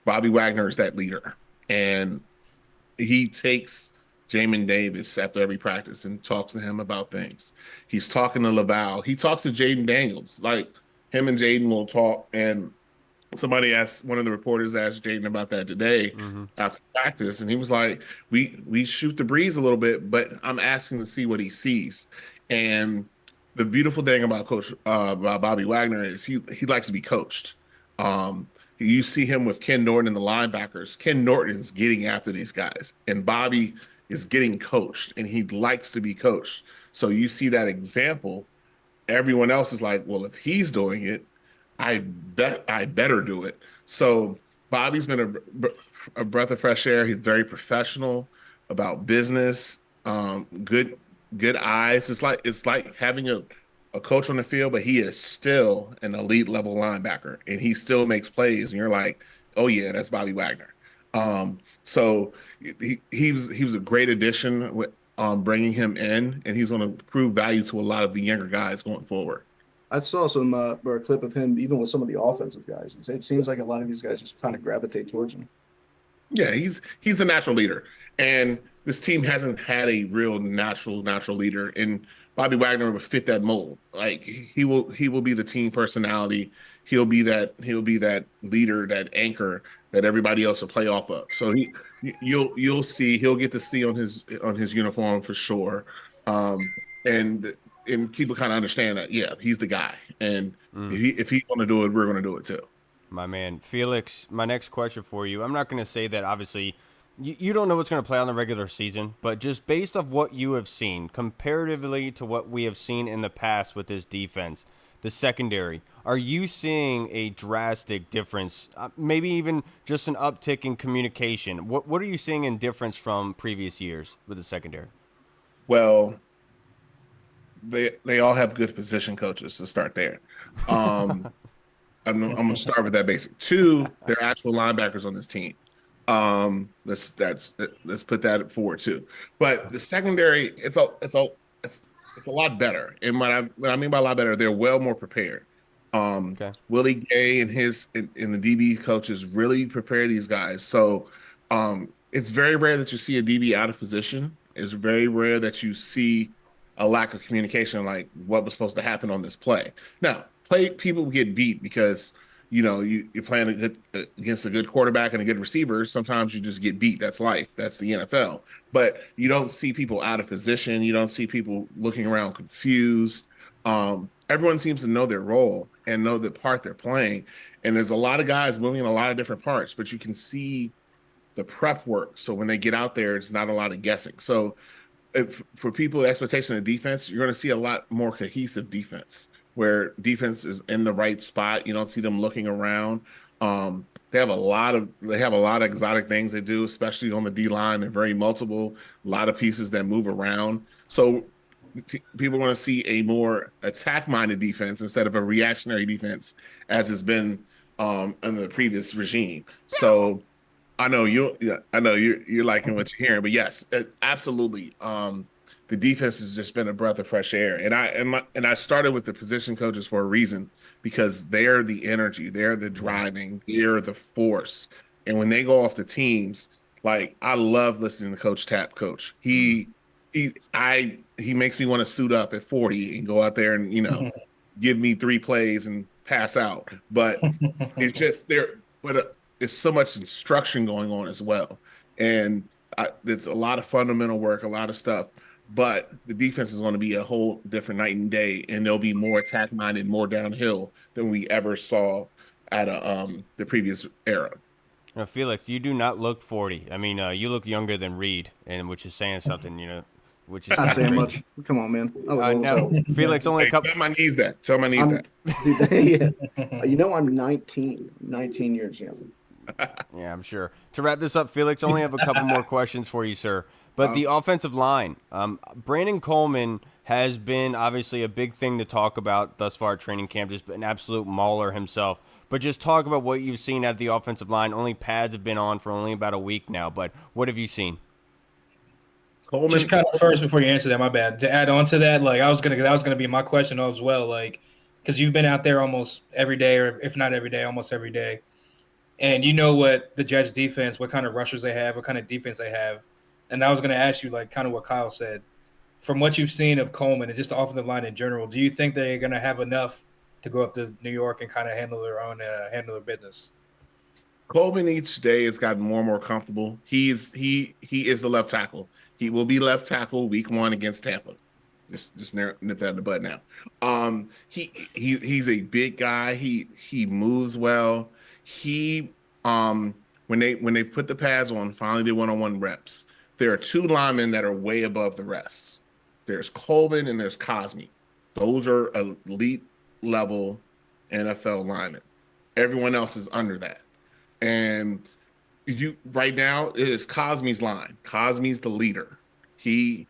Bobby Wagner is that leader, and he takes Jamin Davis after every practice and talks to him about things. He's talking to Laval. He talks to Jayden Daniels. Like, him and Jayden will talk, and one of the reporters asked Jayden about that today after practice, and he was like, we shoot the breeze a little bit, but I'm asking to see what he sees. And the beautiful thing about about Bobby Wagner is he likes to be coached. You see him with Ken Norton and the linebackers. Ken Norton is getting after these guys, and Bobby is getting coached, and he likes to be coached. So you see that example. Everyone else is like, well, if he's doing it, I bet I better do it. So Bobby's been a breath of fresh air. He's very professional about business. Good eyes. It's like having a coach on the field, but he is still an elite level linebacker, and he still makes plays. And you're like, oh yeah, that's Bobby Wagner. So he was a great addition with bringing him in, and he's going to prove value to a lot of the younger guys going forward. I saw a clip of him even with some of the offensive guys. It seems like a lot of these guys just kind of gravitate towards him. Yeah, he's a natural leader, and this team hasn't had a real natural leader, and Bobby Wagner would fit that mold. Like, he will be the team personality. He'll be that leader, that anchor that everybody else will play off of. So you'll see, he'll get to see on his uniform for sure, and people kind of understand that, yeah, he's the guy, and if he's going to do it, we're going to do it too. My man, Felix, my next question for you. I'm not going to say that, obviously, you don't know what's going to play on the regular season, but just based off what you have seen, comparatively to what we have seen in the past with this defense, the secondary, are you seeing a drastic difference, maybe even just an uptick in communication? What are you seeing in difference from previous years with the secondary? Well, they all have good position coaches to start there. I'm going to start with that basic. 2, they're actual linebackers on this team. Let's put that forward too. But the secondary, it's a lot better. And what I mean by a lot better, they're well more prepared. Okay. Willie Gay and the DB coaches really prepare these guys. So it's very rare that you see a DB out of position. It's very rare that you see a lack of communication, like what was supposed to happen on this play. Now, people get beat because you're playing against a good quarterback and a good receiver. Sometimes you just get beat. That's life. That's the NFL. But you don't see people out of position. You don't see people looking around confused. Everyone seems to know their role and know the part they're playing. And there's a lot of guys moving in a lot of different parts, but you can see the prep work. So when they get out there, it's not a lot of guessing. So for people, expectation of defense, you're going to see a lot more cohesive defense, where defense is in the right spot. You don't see them looking around. They have a lot of exotic things they do, especially on the D line. They're very multiple, a lot of pieces that move around. So people want to see a more attack-minded defense instead of a reactionary defense, as has been in the previous regime. So I know you're liking what you're hearing, but yes, absolutely. The defense has just been a breath of fresh air, and I started with the position coaches for a reason, because they're the energy, they're the driving, they're the force, and when they go off the teams, like I love listening to Coach Tap coach. He makes me want to suit up at 40 and go out there and give me 3 plays and pass out, but it's just there. But there's so much instruction going on as well, and it's a lot of fundamental work, a lot of stuff. But the defense is going to be a whole different night and day, and they'll be more attack minded, more downhill than we ever saw at the previous era. Now, Felix, you do not look 40. I mean, you look younger than Reed, and which is saying something, which is Not saying crazy. much. Come on, man. No, Felix, only a couple. Tell my knees that. Tell my knees that. Dude, yeah. I'm 19 years young. Yeah, I'm sure. To wrap this up, Felix, only have a couple more questions for you, sir. But the offensive line, Brandon Coleman has been obviously a big thing to talk about thus far at training camp, just an absolute mauler himself. But just talk about what you've seen at the offensive line. Only pads have been on for only about a week now, but what have you seen? Coleman, Just kind of first before you answer that, my bad. To add on to that, that was gonna be my question as well, because you've been out there almost every day, or if not every day, almost every day, and you know what the Jets defense, what kind of rushers they have, what kind of defense they have, and I was gonna ask you kind of what Kyle said. From what you've seen of Coleman and just the offensive line in general, do you think they're gonna have enough to go up to New York and kind of handle their business? Coleman each day has gotten more and more comfortable. He is the left tackle. He will be left tackle week 1 against Tampa. Just nip that in the bud now. He's a big guy. He moves well. When they put the pads on, finally did one-on-one reps. There are 2 linemen that are way above the rest. There's Coleman and there's Cosme. Those are elite level NFL linemen. Everyone else is under that. And right now it is Cosme's line. Cosme's the leader. He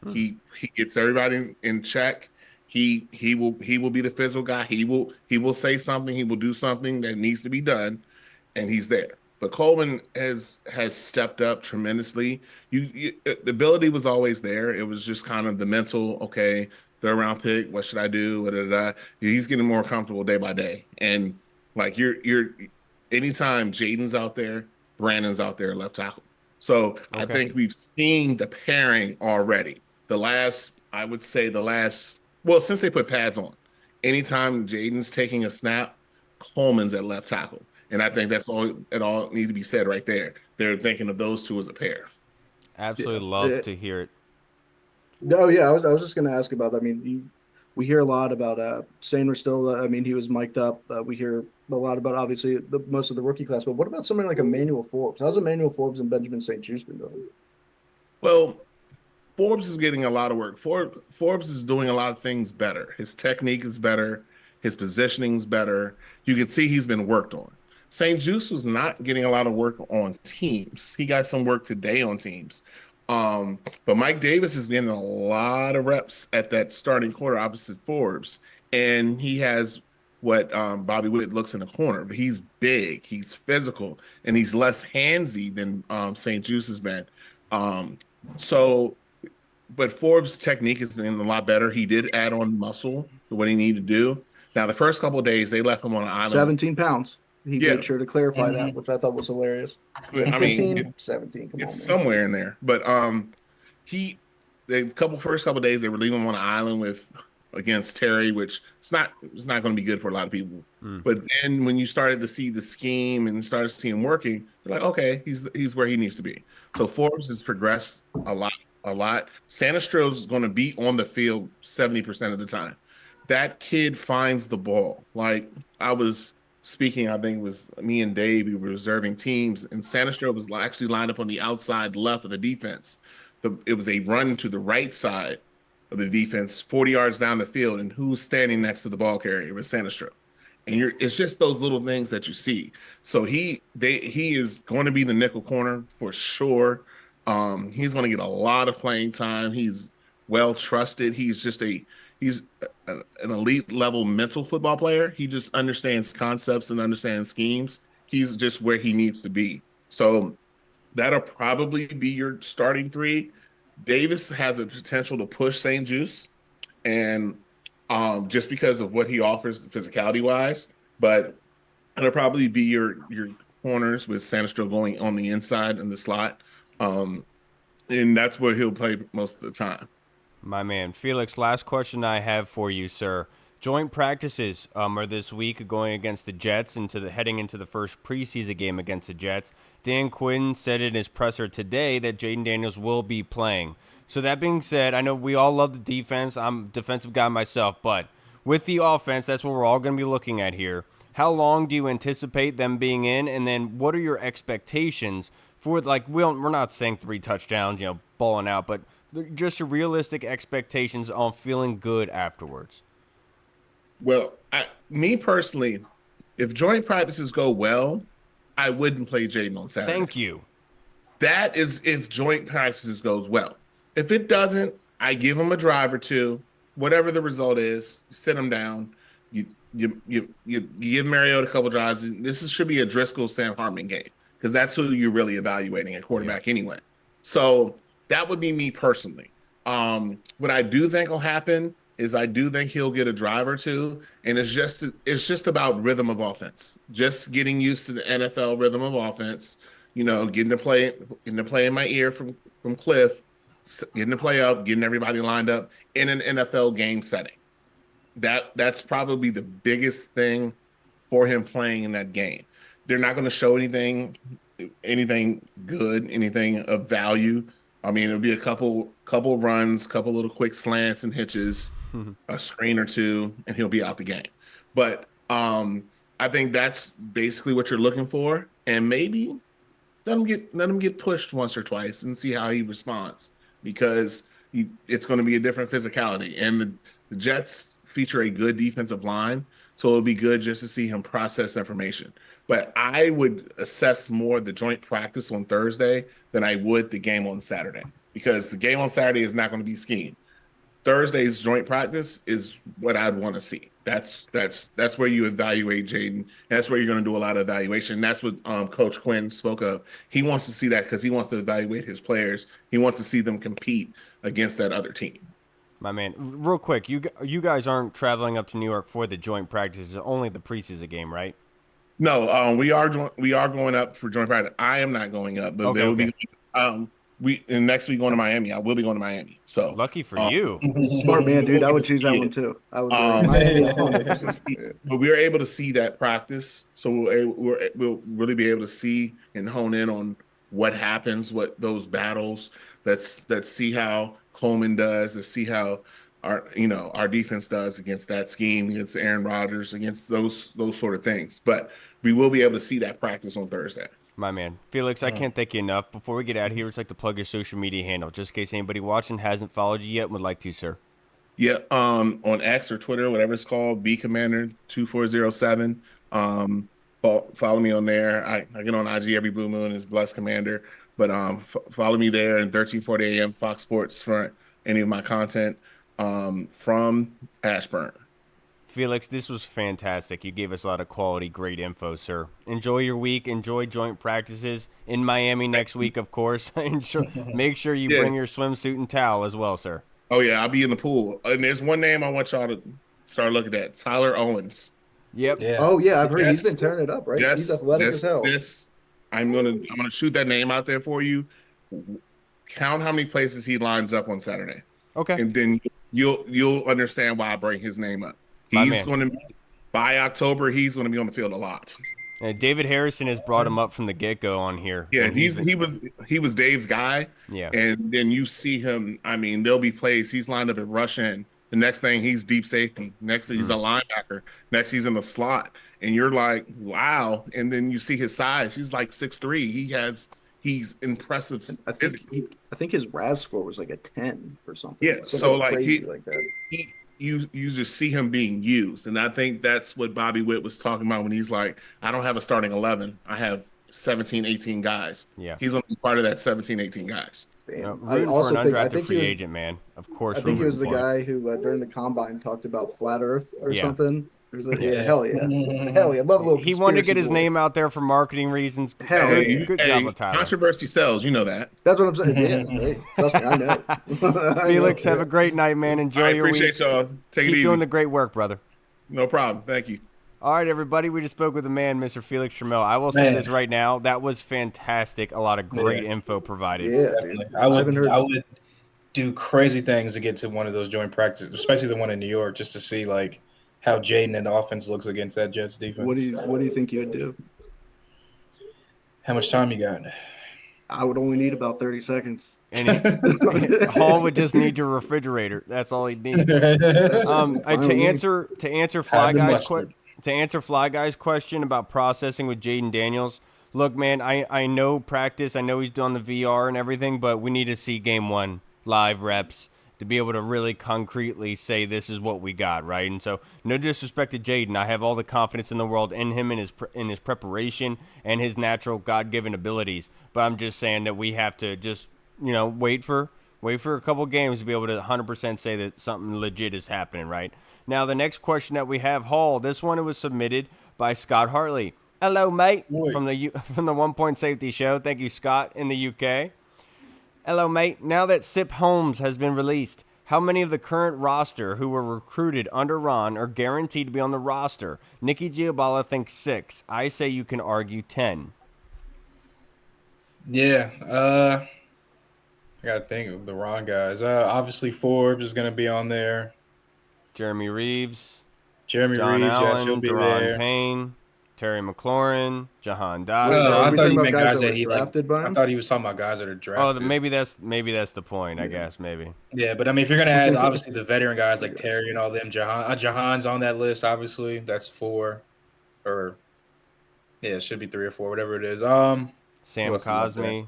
gets everybody in check. He will be the physical guy. He will say something. He will do something that needs to be done, and he's there. But Coleman has stepped up tremendously. The ability was always there. It was just kind of the mental. Okay, third round pick. What should I do? He's getting more comfortable day by day, and you're anytime Jayden's out there, Brandon's out there left tackle. So okay. I think we've seen the pairing already. Since they put pads on, anytime Jayden's taking a snap, Coleman's at left tackle. And I think that's all needs to be said right there. They're thinking of those 2 as a pair. Absolutely love to hear it. No, yeah, I was just going to ask about, we hear a lot about Sainer still, he was mic'd up. We hear a lot about, obviously, most of the rookie class. But what about somebody like Emmanuel Forbes? How's Emmanuel Forbes and Benjamin St. Juste been doing? Well, Forbes is getting a lot of work. Forbes is doing a lot of things better. His technique is better. His positioning is better. You can see he's been worked on. St. Juste was not getting a lot of work on teams. He got some work today on teams. But Mike Davis is getting a lot of reps at that starting quarter opposite Forbes. And he has what Bobby Witt looks in the corner. But he's big, he's physical, and he's less handsy than St. Juste has been. But Forbes' technique has been a lot better. He did add on muscle to what he needed to do. Now, the first couple of days, they left him on an island. 17 pounds. He made sure to clarify that, which I thought was hilarious. 15, 17. Come on, it's somewhere in there. But first couple of days, they were leaving him on an island against Terry, which it's not going to be good for a lot of people. But then when you started to see the scheme and started to see him working, you're like, okay, he's where he needs to be. So Forbes has progressed a lot. Sanistro's going to be on the field 70% of the time. That kid finds the ball. I was speaking, I think it was me and Dave, we were reserving teams, and Sanistro was actually lined up on the outside left of the defense. It was a run to the right side of the defense, 40 yards down the field, and who's standing next to the ball carrier? It was Sanistro. And it's just those little things that you see. So he is going to be the nickel corner for sure. He's going to get a lot of playing time. He's well trusted. He's an elite level mental football player. He just understands concepts and understands schemes. He's just where he needs to be. So that'll probably be your starting three. Davis has a potential to push St. Juice, and just because of what he offers physicality wise, but it'll probably be your corners with Sanistro going on the inside in the slot. And that's where he'll play most of the time. My man. Felix, last question I have for you, sir. Joint practices are this week going against the Jets heading into the first preseason game against the Jets. Dan Quinn said in his presser today that Jayden Daniels will be playing. So that being said, I know we all love the defense. I'm a defensive guy myself, but with the offense, that's what we're all going to be looking at here. How long do you anticipate them being in? And then what are your expectations for, like, we're not saying 3 touchdowns, balling out, but just your realistic expectations on feeling good afterwards? Well, me personally, if joint practices go well, I wouldn't play Jayden on Saturday. Thank you. That is if joint practices goes well. If it doesn't, I give him a drive or two. Whatever the result is, you sit him down. You give Mariota a couple drives. Should be a Driscoll Sam Hartman game because that's who you're really evaluating at quarterback anyway. So that would be me personally. What I do think will happen is I do think he'll get a drive or two, and it's just about rhythm of offense. Just getting used to the NFL rhythm of offense. Getting to play in my ear from Cliff, getting to play up, getting everybody lined up in an NFL game setting. That's probably the biggest thing for him playing in that game. They're not going to show anything good, anything of value. I mean, it'll be a couple runs, couple little quick slants and hitches, a screen or two, and he'll be out the game. But I think that's basically what you're looking for, and maybe let him get pushed once or twice and see how he responds, because it's going to be a different physicality, and the Jets feature a good defensive line, so it'll be good just to see him process information. But I would assess more the joint practice on Thursday than I would the game on Saturday, because the game on Saturday is not going to be scheme. Thursday's joint practice is what I'd want to see. That's where you evaluate Jayden. That's where you're going to do a lot of evaluation. That's what Coach Quinn spoke of. He wants to see that because he wants to evaluate his players. He wants to see them compete against that other team. My man, real quick, you guys aren't traveling up to New York for the joint practices, only the preseason game, right? No, we are going up for joint practice. I am not going up, but there will be. And next week going to Miami. I will be going to Miami. So lucky for you. Smart man, dude. I would choose that one too. I would. But we were able to see that practice, so we'll really be able to see and hone in on what happens, what those battles. Let's see how Coleman does. Let's see how our defense does against that scheme, against Aaron Rodgers, against those sort of things. But we will be able to see that practice on Thursday. My man. Felix, I can't thank you enough. Before we get out of here, it's like to plug your social media handle, just in case anybody watching hasn't followed you yet and would like to, sir. Yeah, on X or Twitter, whatever it's called, bcommander2407. Follow me on there. I get on IG every blue moon as Blessed Commander. But follow me there, and 1340 AM Fox Sports for any of my content from Ashburn. Felix, this was fantastic. You gave us a lot of quality, great info, sir. Enjoy your week. Enjoy joint practices in Miami next week, of course. Make sure you bring your swimsuit and towel as well, sir. Oh, yeah, I'll be in the pool. And there's one name I want y'all to start looking at, Tyler Owens. Yep. Yeah. Oh, yeah, I've heard he's been tearing it up, right? He's athletic as hell. I'm gonna shoot that name out there for you. Count how many places he lines up on Saturday. Okay. And then you'll understand why I bring his name up. He's going to be, by October, he's going to be on the field a lot. David Harrison has brought him up from the get-go on here. Yeah, he was Dave's guy. Yeah. And then you see him, I mean, there'll be plays. He's lined up at rush end. The next thing, he's deep safety. Next, he's a linebacker. Next, he's in the slot. And you're like, wow. And then you see his size. He's like 6'3". He's impressive. I think his RAS score was like a 10 or something. Yeah, so like that. You just see him being used. And I think that's what Bobby Witt was talking about when he's like, I don't have a starting 11. I have 17, 18 guys. Yeah. He's going to be part of that 17, 18 guys. Damn. I Rooting for also an think I undrafted think he free was agent, man. Of course, I think he we're was the rooting for him. guy who during the combine talked about flat Earth or Yeah. something. There's a, Yeah. hell yeah, hell yeah. Love a little. He wanted to get his conspiracy name out there for marketing reasons. Hell Good, yeah. good Hey, job, Tyler. controversy sells. You know that. That's what I'm saying. Yeah, hey, trust me, I know. I Felix, know, have a great night, man. Enjoy I your week. appreciate y'all. Take Keep it easy. doing the great work, brother. No problem. Thank you. All right, everybody. We just spoke with the man, Mr. Felix Trammell. I will say Man. this right now. That was fantastic. A lot of great Yeah. info provided. Yeah, Definitely. dude. I haven't heard. would do crazy things to get to one of those joint practices, especially the one in New York, just to see like how Jayden and the offense looks against that Jets defense. What do you think you would do? How much time you got? I would only need about 30 seconds. And Hall would just need your refrigerator. That's all he'd need. Fine To with me. answer Fly Add the Guy's mustard. Fly Guy's question about processing with Jayden Daniels. Look, man, I know practice. I know he's done the VR and everything, but we need to see game one live reps to be able to really concretely say this is what we got, right? And so, no disrespect to Jayden, I have all the confidence in the world in him and his preparation and his natural God-given abilities. But I'm just saying that we have to just wait for a couple games to be able to 100% say that something legit is happening, right? Now, the next question that we have, Hall, this one was submitted by Scott Hartley. Hello, mate, from the 1 Point Safety Show. Thank you, Scott, in the UK. Hello, mate. Now that Sip Holmes has been released, how many of the current roster who were recruited under Ron are guaranteed to be on the roster? Nikki Giabala thinks 6. I say you can argue 10. Yeah, I gotta think of the wrong guys. Obviously Forbes is gonna be on there. Jeremy Reeves, Jeremy John Reeves, yes, Allen, he'll be Deron there. Payne, Terry McLaurin, Jahan Wait, Dotson. so are I we thought talking he about meant guys guys that that were he drafted by I him? thought he was talking about guys that are drafted. Maybe that's the point. I guess maybe. Yeah, but I mean, if you're gonna add obviously the veteran guys like Terry and all them, Jahan's on that list. Obviously, that's 4, or yeah, it should be 3 or 4, whatever it is. Sam Who else is up there? Cosme,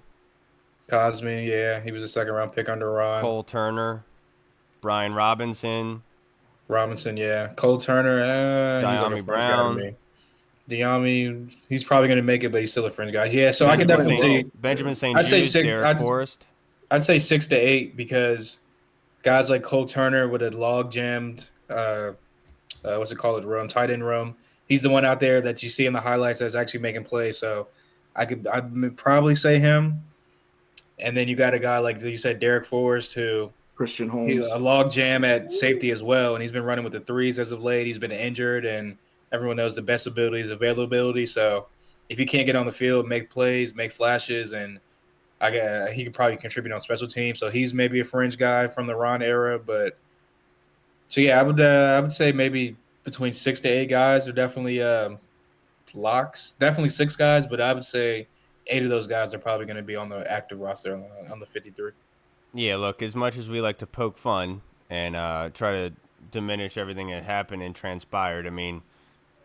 Cosme, yeah, he was a second round pick under Ron. Cole Turner, Brian Robinson, Robinson, yeah, Cole Turner, he's like a Diami fringe guy to Brown. me. Diami, he's probably gonna make it, but he's still a fringe guy. Yeah, so I could Benjamin definitely St. see. Benjamin St. I'd say Jude's, 6. Derek Forrest. I'd say 6 to 8 because guys like Cole Turner would have log jammed. What's it called? Tight end room. He's the one out there that you see in the highlights that's actually making plays. So I'd probably say him. And then you got a guy like you said, Derek Forrest, who Christian he Holmes. a log jam at safety as well, and he's been running with the 3s as of late. He's been injured, and everyone knows the best ability is availability. So if he can't get on the field, make plays, make flashes, and he could probably contribute on special teams. So he's maybe a fringe guy from the Ron era, but so yeah, I would say maybe between 6 to 8 guys are definitely locks. Definitely 6 guys, but I would say 8 of those guys are probably going to be on the active roster on the 53. Yeah, look, as much as we like to poke fun and try to diminish everything that happened and transpired, I mean,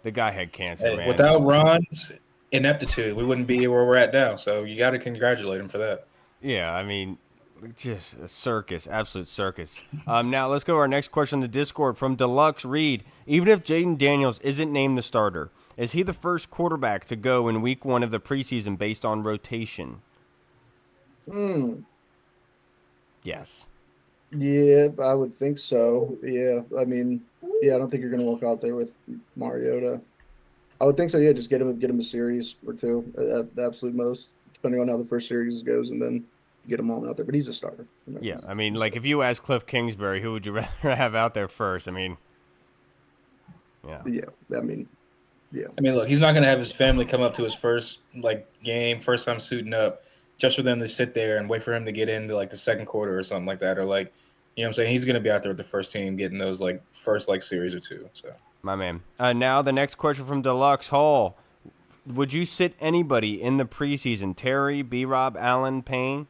the guy had cancer, Hey, man. without Ron's ineptitude, we wouldn't be where we're at now. So you got to congratulate him for that. Yeah, I mean, just a circus, absolute circus. Now let's go to our next question on the Discord from Deluxe Reed. Even if Jayden Daniels isn't named the starter, is he the first quarterback to go in week 1 of the preseason based on rotation? Yes. Yeah, I would think so. Yeah, I mean, yeah, I don't think you're gonna walk out there with Mariota. I would think so. Yeah, just get him a series or 2 at the absolute most, depending on how the first series goes, and then get him on out there. But he's a starter. Yeah, I mean, like if you ask Cliff Kingsbury, who would you rather have out there first? I mean, yeah. Yeah, I mean, yeah. I mean, look, he's not going to have his family come up to his first game, first time suiting up, just for them to sit there and wait for him to get into the second quarter or something like that, or you know what I'm saying? He's going to be out there with the first team getting those first series or 2. So My man. Now the next question from Deluxe Hall. Would you sit anybody in the preseason? Terry, B-Rob, Allen, Payne?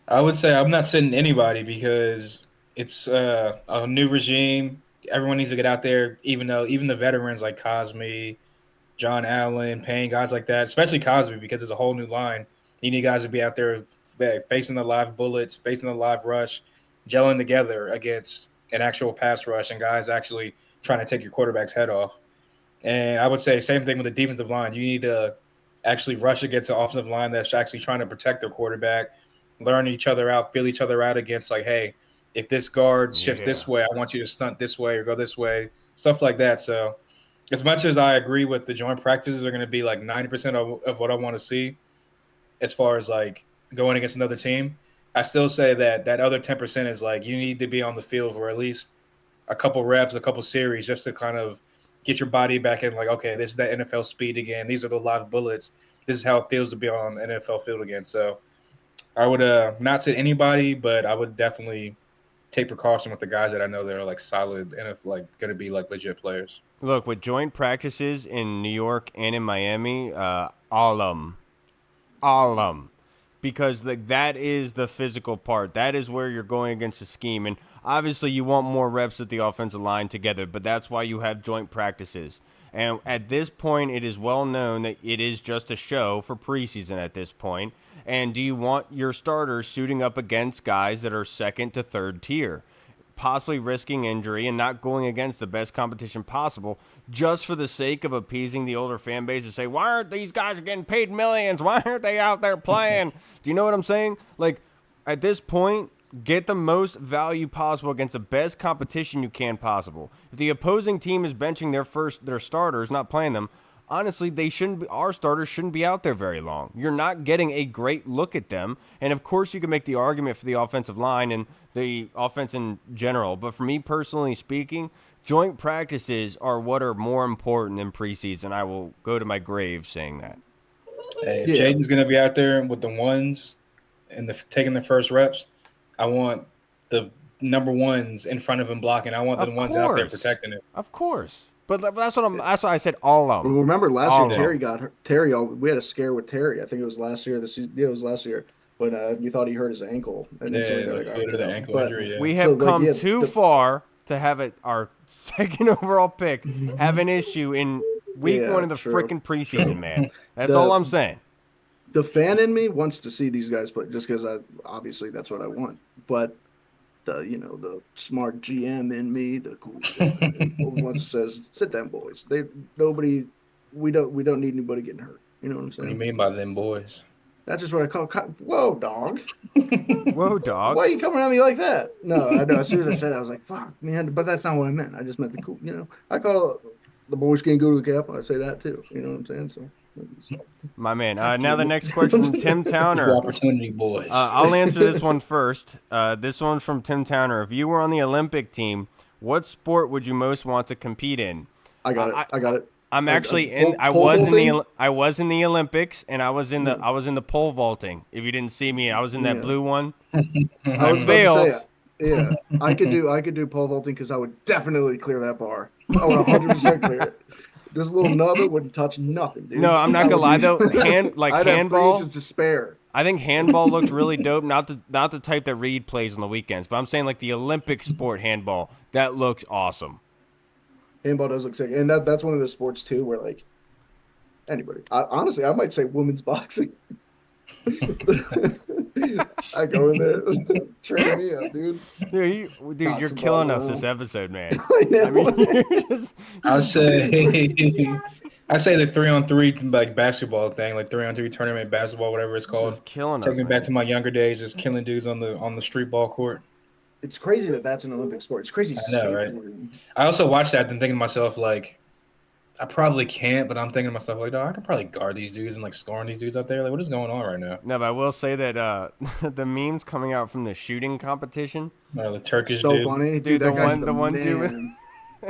I would say I'm not sitting anybody because it's a new regime. Everyone needs to get out there, even the veterans like Cosme, John Allen, Payne, guys like that, especially Cosme, because it's a whole new line. You need guys to be out there facing the live bullets, facing the live rush, gelling together against an actual pass rush and guys actually trying to take your quarterback's head off. And I would say same thing with the defensive line. You need to actually rush against an offensive line that's actually trying to protect their quarterback, learn each other out, feel each other out against like, hey, if this guard shifts this way, I want you to stunt this way or go this way, stuff like that. So as much as I agree with the joint practices are going to be like 90% of what I want to see as far as like going against another team, I still say that that other 10% is like you need to be on the field for at least a couple reps, a couple series just to kind of get your body back in like, okay, this is that NFL speed again. These are the live bullets. This is how it feels to be on an NFL field again. So I would not say anybody, but I would definitely take precaution with the guys that I know that are like solid and if like going to be like legit players. Look, with joint practices in New York and in Miami, all of them, because like that is the physical part. That is where you're going against a scheme, and obviously you want more reps with the offensive line together. But that's why you have joint practices. And at this point, it is well known that it is just a show for preseason at this point. And do you want your starters suiting up against guys that are second to third tier, possibly risking injury and not going against the best competition possible just for the sake of appeasing the older fan base and say, why aren't these guys getting paid millions? Why aren't they out there playing? Do you know what I'm saying? Like, at this point, get the most value possible against the best competition you can possible. If the opposing team is benching their starters, not playing them, honestly, our starters shouldn't be out there very long. You're not getting a great look at them. And of course, you can make the argument for the offensive line and the offense in general. But for me personally speaking, joint practices are what are more important than preseason. I will go to my grave saying that. Hey, if Jayden's going to be out there with the ones and taking the first reps, I want the number ones in front of him blocking. I want the ones out there protecting it. Of course. But that's what I said. All of them. Well, remember last year Terry got hurt. We had a scare with Terry. I think it was last year. It was last year when we thought he hurt his ankle. And the ankle injury. Yeah. We have come too far to have our second overall pick have an issue in week one of the freaking preseason, man. That's all I'm saying. The fan in me wants to see these guys play just because obviously that's what I want. But the smart GM in me, the cool one says, "Sit down, boys. We don't need anybody getting hurt." You know what I'm saying? What do you mean by them boys? That's just what I call. Whoa, dog. Whoa, dog. Why are you coming at me like that? No, I know. As soon as I said it, I was like, "Fuck, man!" But that's not what I meant. I just meant the cool. I call the boys can't go to the cap. I say that too. You know what I'm saying? So. My man. Now the next question from Tim Towner. Opportunity boys. I'll answer this one first. This one's from Tim Towner. If you were on the Olympic team, what sport would you most want to compete in? I got it. I'm actually in. I was in the Olympics, and I was in the pole vaulting. If you didn't see me, I was in that blue one. I failed. Yeah, I could do pole vaulting because I would definitely clear that bar. I would 100% clear it. This little nubber wouldn't touch nothing, dude. No, I'm not gonna lie though. I'd handball. Have 3 inches to spare. I think handball looked really dope. Not the type that Reed plays on the weekends, but I'm saying like the Olympic sport handball. That looks awesome. Handball does look sick, and that's one of those sports too where like anybody. Honestly, I might say women's boxing. I go in there, train me up, dude. Dude, you're killing us this episode, man. I say the 3-on-3 like basketball thing, like 3-on-3 tournament basketball, whatever it's called. Just killing us. Take me back to my younger days, just killing dudes on the street ball court. It's crazy that's an Olympic sport. It's crazy. I know, right? I also watched that and thinking to myself, like, I probably can't, but I'm thinking to myself, like, I could probably guard these dudes and like scoring these dudes out there. Like, what is going on right now? No, but I will say that the memes coming out from the shooting competition. The Turkish so dude. funny, dude. The one dude.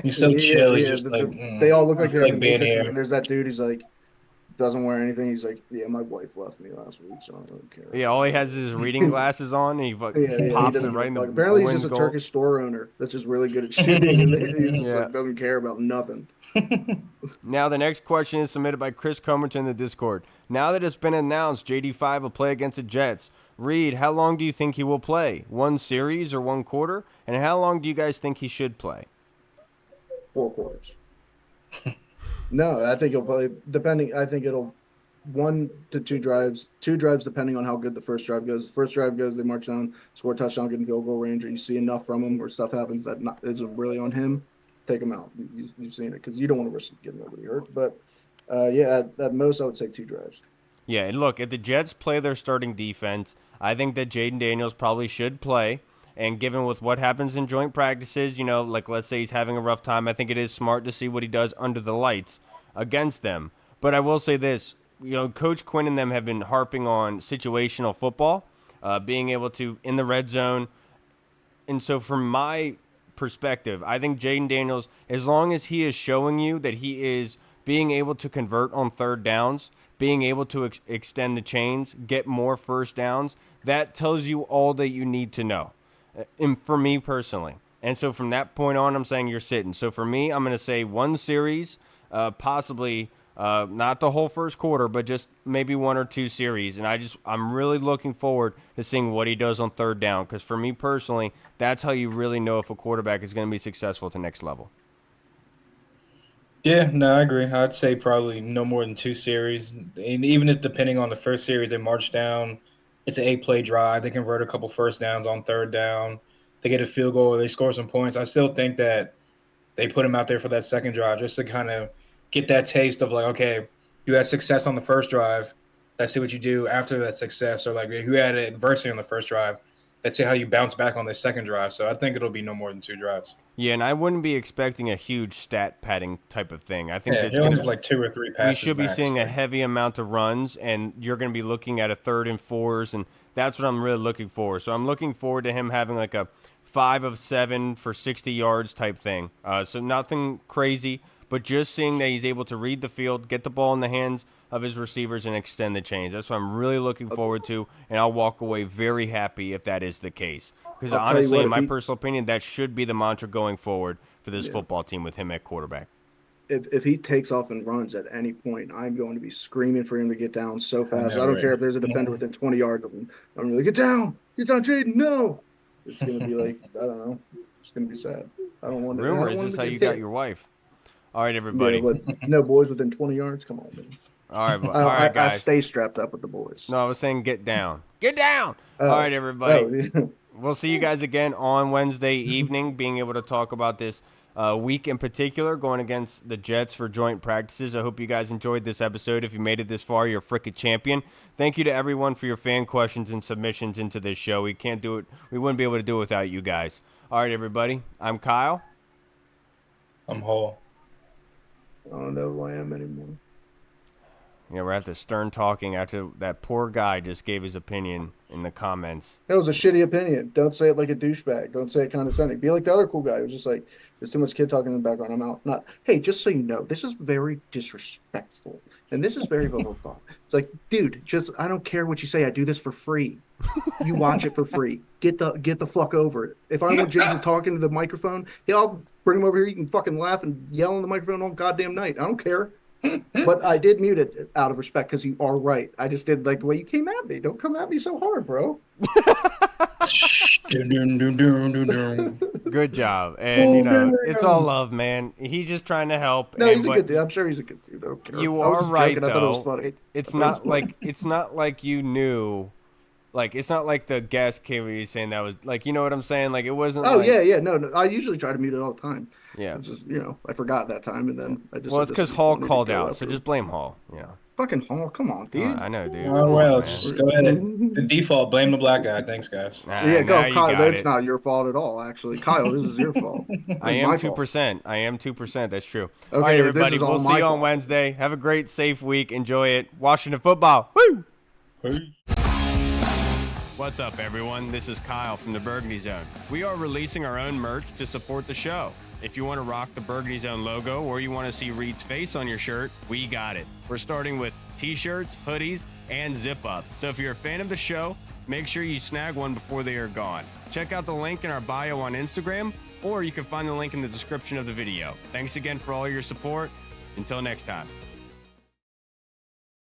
He's so chill. He's just they all look like they're like being here. And there's that dude who's like doesn't wear anything. He's like, yeah, my wife left me last week, so I don't care. Yeah, all he has is his reading glasses on, and he pops it right in the apparently he's just a Turkish store owner that's just really good at shooting, and he just like, doesn't care about nothing. Now the next question is submitted by Chris Comerton in the Discord. Now that it's been announced JD5 will play against the Jets, Reed, how long do you think he will play? 1 series or 1 quarter? And how long do you guys think he should play? 4 quarters. No, I think he'll play depending. I think it'll 1 to 2 drives, 2 drives depending on how good the first drive goes. First drive goes, they march down, score a touchdown, get in field goal range, or you see enough from him where stuff happens that isn't really on him. Take him out. You've seen it because you don't want to risk getting nobody hurt. But Yeah, at most I would say 2 drives. Yeah, and look, if the Jets play their starting defense, I think that Jayden Daniels probably should play. And given with what happens in joint practices, like let's say he's having a rough time, I think it is smart to see what he does under the lights against them. But I will say this, Coach Quinn and them have been harping on situational football, being able to, in the red zone. And so from my perspective, I think Jayden Daniels, as long as he is showing you that he is being able to convert on third downs, being able to extend the chains, get more first downs, that tells you all that you need to know. And for me personally. And so from that point on, I'm saying you're sitting. So for me, I'm going to say 1 series, possibly not the whole first quarter, but just maybe 1 or 2 series. And I'm really looking forward to seeing what he does on third down. Because for me personally, that's how you really know if a quarterback is going to be successful at the next level. Yeah, no, I agree. I'd say probably no more than 2 series. And even if depending on the first series, they march down, it's an 8-play drive. They convert a couple first downs on third down. They get a field goal. They score some points. I still think that they put him out there for that second drive just to kind of get that taste of like, okay, you had success on the first drive. Let's see what you do after that success. Or like you had adversity on the first drive. Let's see how you bounce back on this second drive. So I think it'll be no more than 2 drives. Yeah, and I wouldn't be expecting a huge stat padding type of thing. I think Yeah, that's he'll going have like 2 or 3 passes. We should be max. seeing a heavy amount of runs, and you're going to be looking at a 3rd and 4s, and that's what I'm really looking for. So I'm looking forward to him having like a 5 of 7 for 60 yards type thing. So nothing crazy, but just seeing that he's able to read the field, get the ball in the hands of his receivers, and extend the chains. That's what I'm really looking forward to, and I'll walk away very happy if that is the case. Because honestly, in my personal opinion, that should be the mantra going forward for this football team with him at quarterback. If he takes off and runs at any point, I'm going to be screaming for him to get down so fast. I don't care if there's a defender within 20 yards of him. I'm going to get down, Jayden, no. It's going to be like, I don't know. It's going to be sad. I don't want to. Rumor is this how you got your wife. All right, everybody. Yeah, but no boys within 20 yards. Come on, man. All right, guys. I stay strapped up with the boys. No, I was saying get down. Get down. All right, everybody. Yeah. We'll see you guys again on Wednesday evening, being able to talk about this week in particular, going against the Jets for joint practices. I hope you guys enjoyed this episode. If you made it this far, you're a frickin' champion. Thank you to everyone for your fan questions and submissions into this show. We can't do it. We wouldn't be able to do it without you guys. All right, everybody. I'm Kyle. I'm Hall. I don't know who I am anymore. We're at the stern talking after that poor guy just gave his opinion in the comments. That was a shitty opinion. Don't say it like a douchebag. Don't say it condescending. Be like the other cool guy who was just like, there's too much kid talking in the background. I'm out. Not, hey, just so you know, this is very disrespectful. And this is very vulgar. It's like, dude, I don't care what you say. I do this for free. You watch it for free. Get the fuck over it. If I want Jason talking to the microphone, yeah, I'll bring him over here. You can fucking laugh and yell in the microphone all goddamn night. I don't care. But I did mute it out of respect because you are right. I just did like the way you came at me. Don't come at me so hard, bro. Good job. And, it's all love, man. He's just trying to help. No, he's a good dude. I'm sure he's a good dude. I don't care. You are right, joking. though. I thought it was funny. It's not like you knew. Like, it's not like the guest came and you saying that was, like, you know what I'm saying? Like, it wasn't yeah. No. I usually try to mute it all the time. Yeah. It's just, I forgot that time, and then I just... Well, it's because Hall called out, so just blame Hall, Fucking Hall, come on, dude. I know, dude. Oh, well, just go ahead. The default, blame the black guy. Thanks, guys. Yeah, go, Kyle. That's not your fault at all, actually. Kyle, this is your fault. I am 2%. I am 2%. That's true. Okay, all right, everybody. We'll see you fault. on Wednesday. Have a great, safe week. Enjoy it. Washington football. Woo! Hey. What's up, everyone? This is Kyle from the Burgundy Zone. We are releasing our own merch to support the show. If you want to rock the Burgundy Zone logo or you want to see Reed's face on your shirt, we got it. We're starting with t-shirts, hoodies, and zip-up. So if you're a fan of the show, make sure you snag one before they are gone. Check out the link in our bio on Instagram, or you can find the link in the description of the video. Thanks again for all your support. Until next time.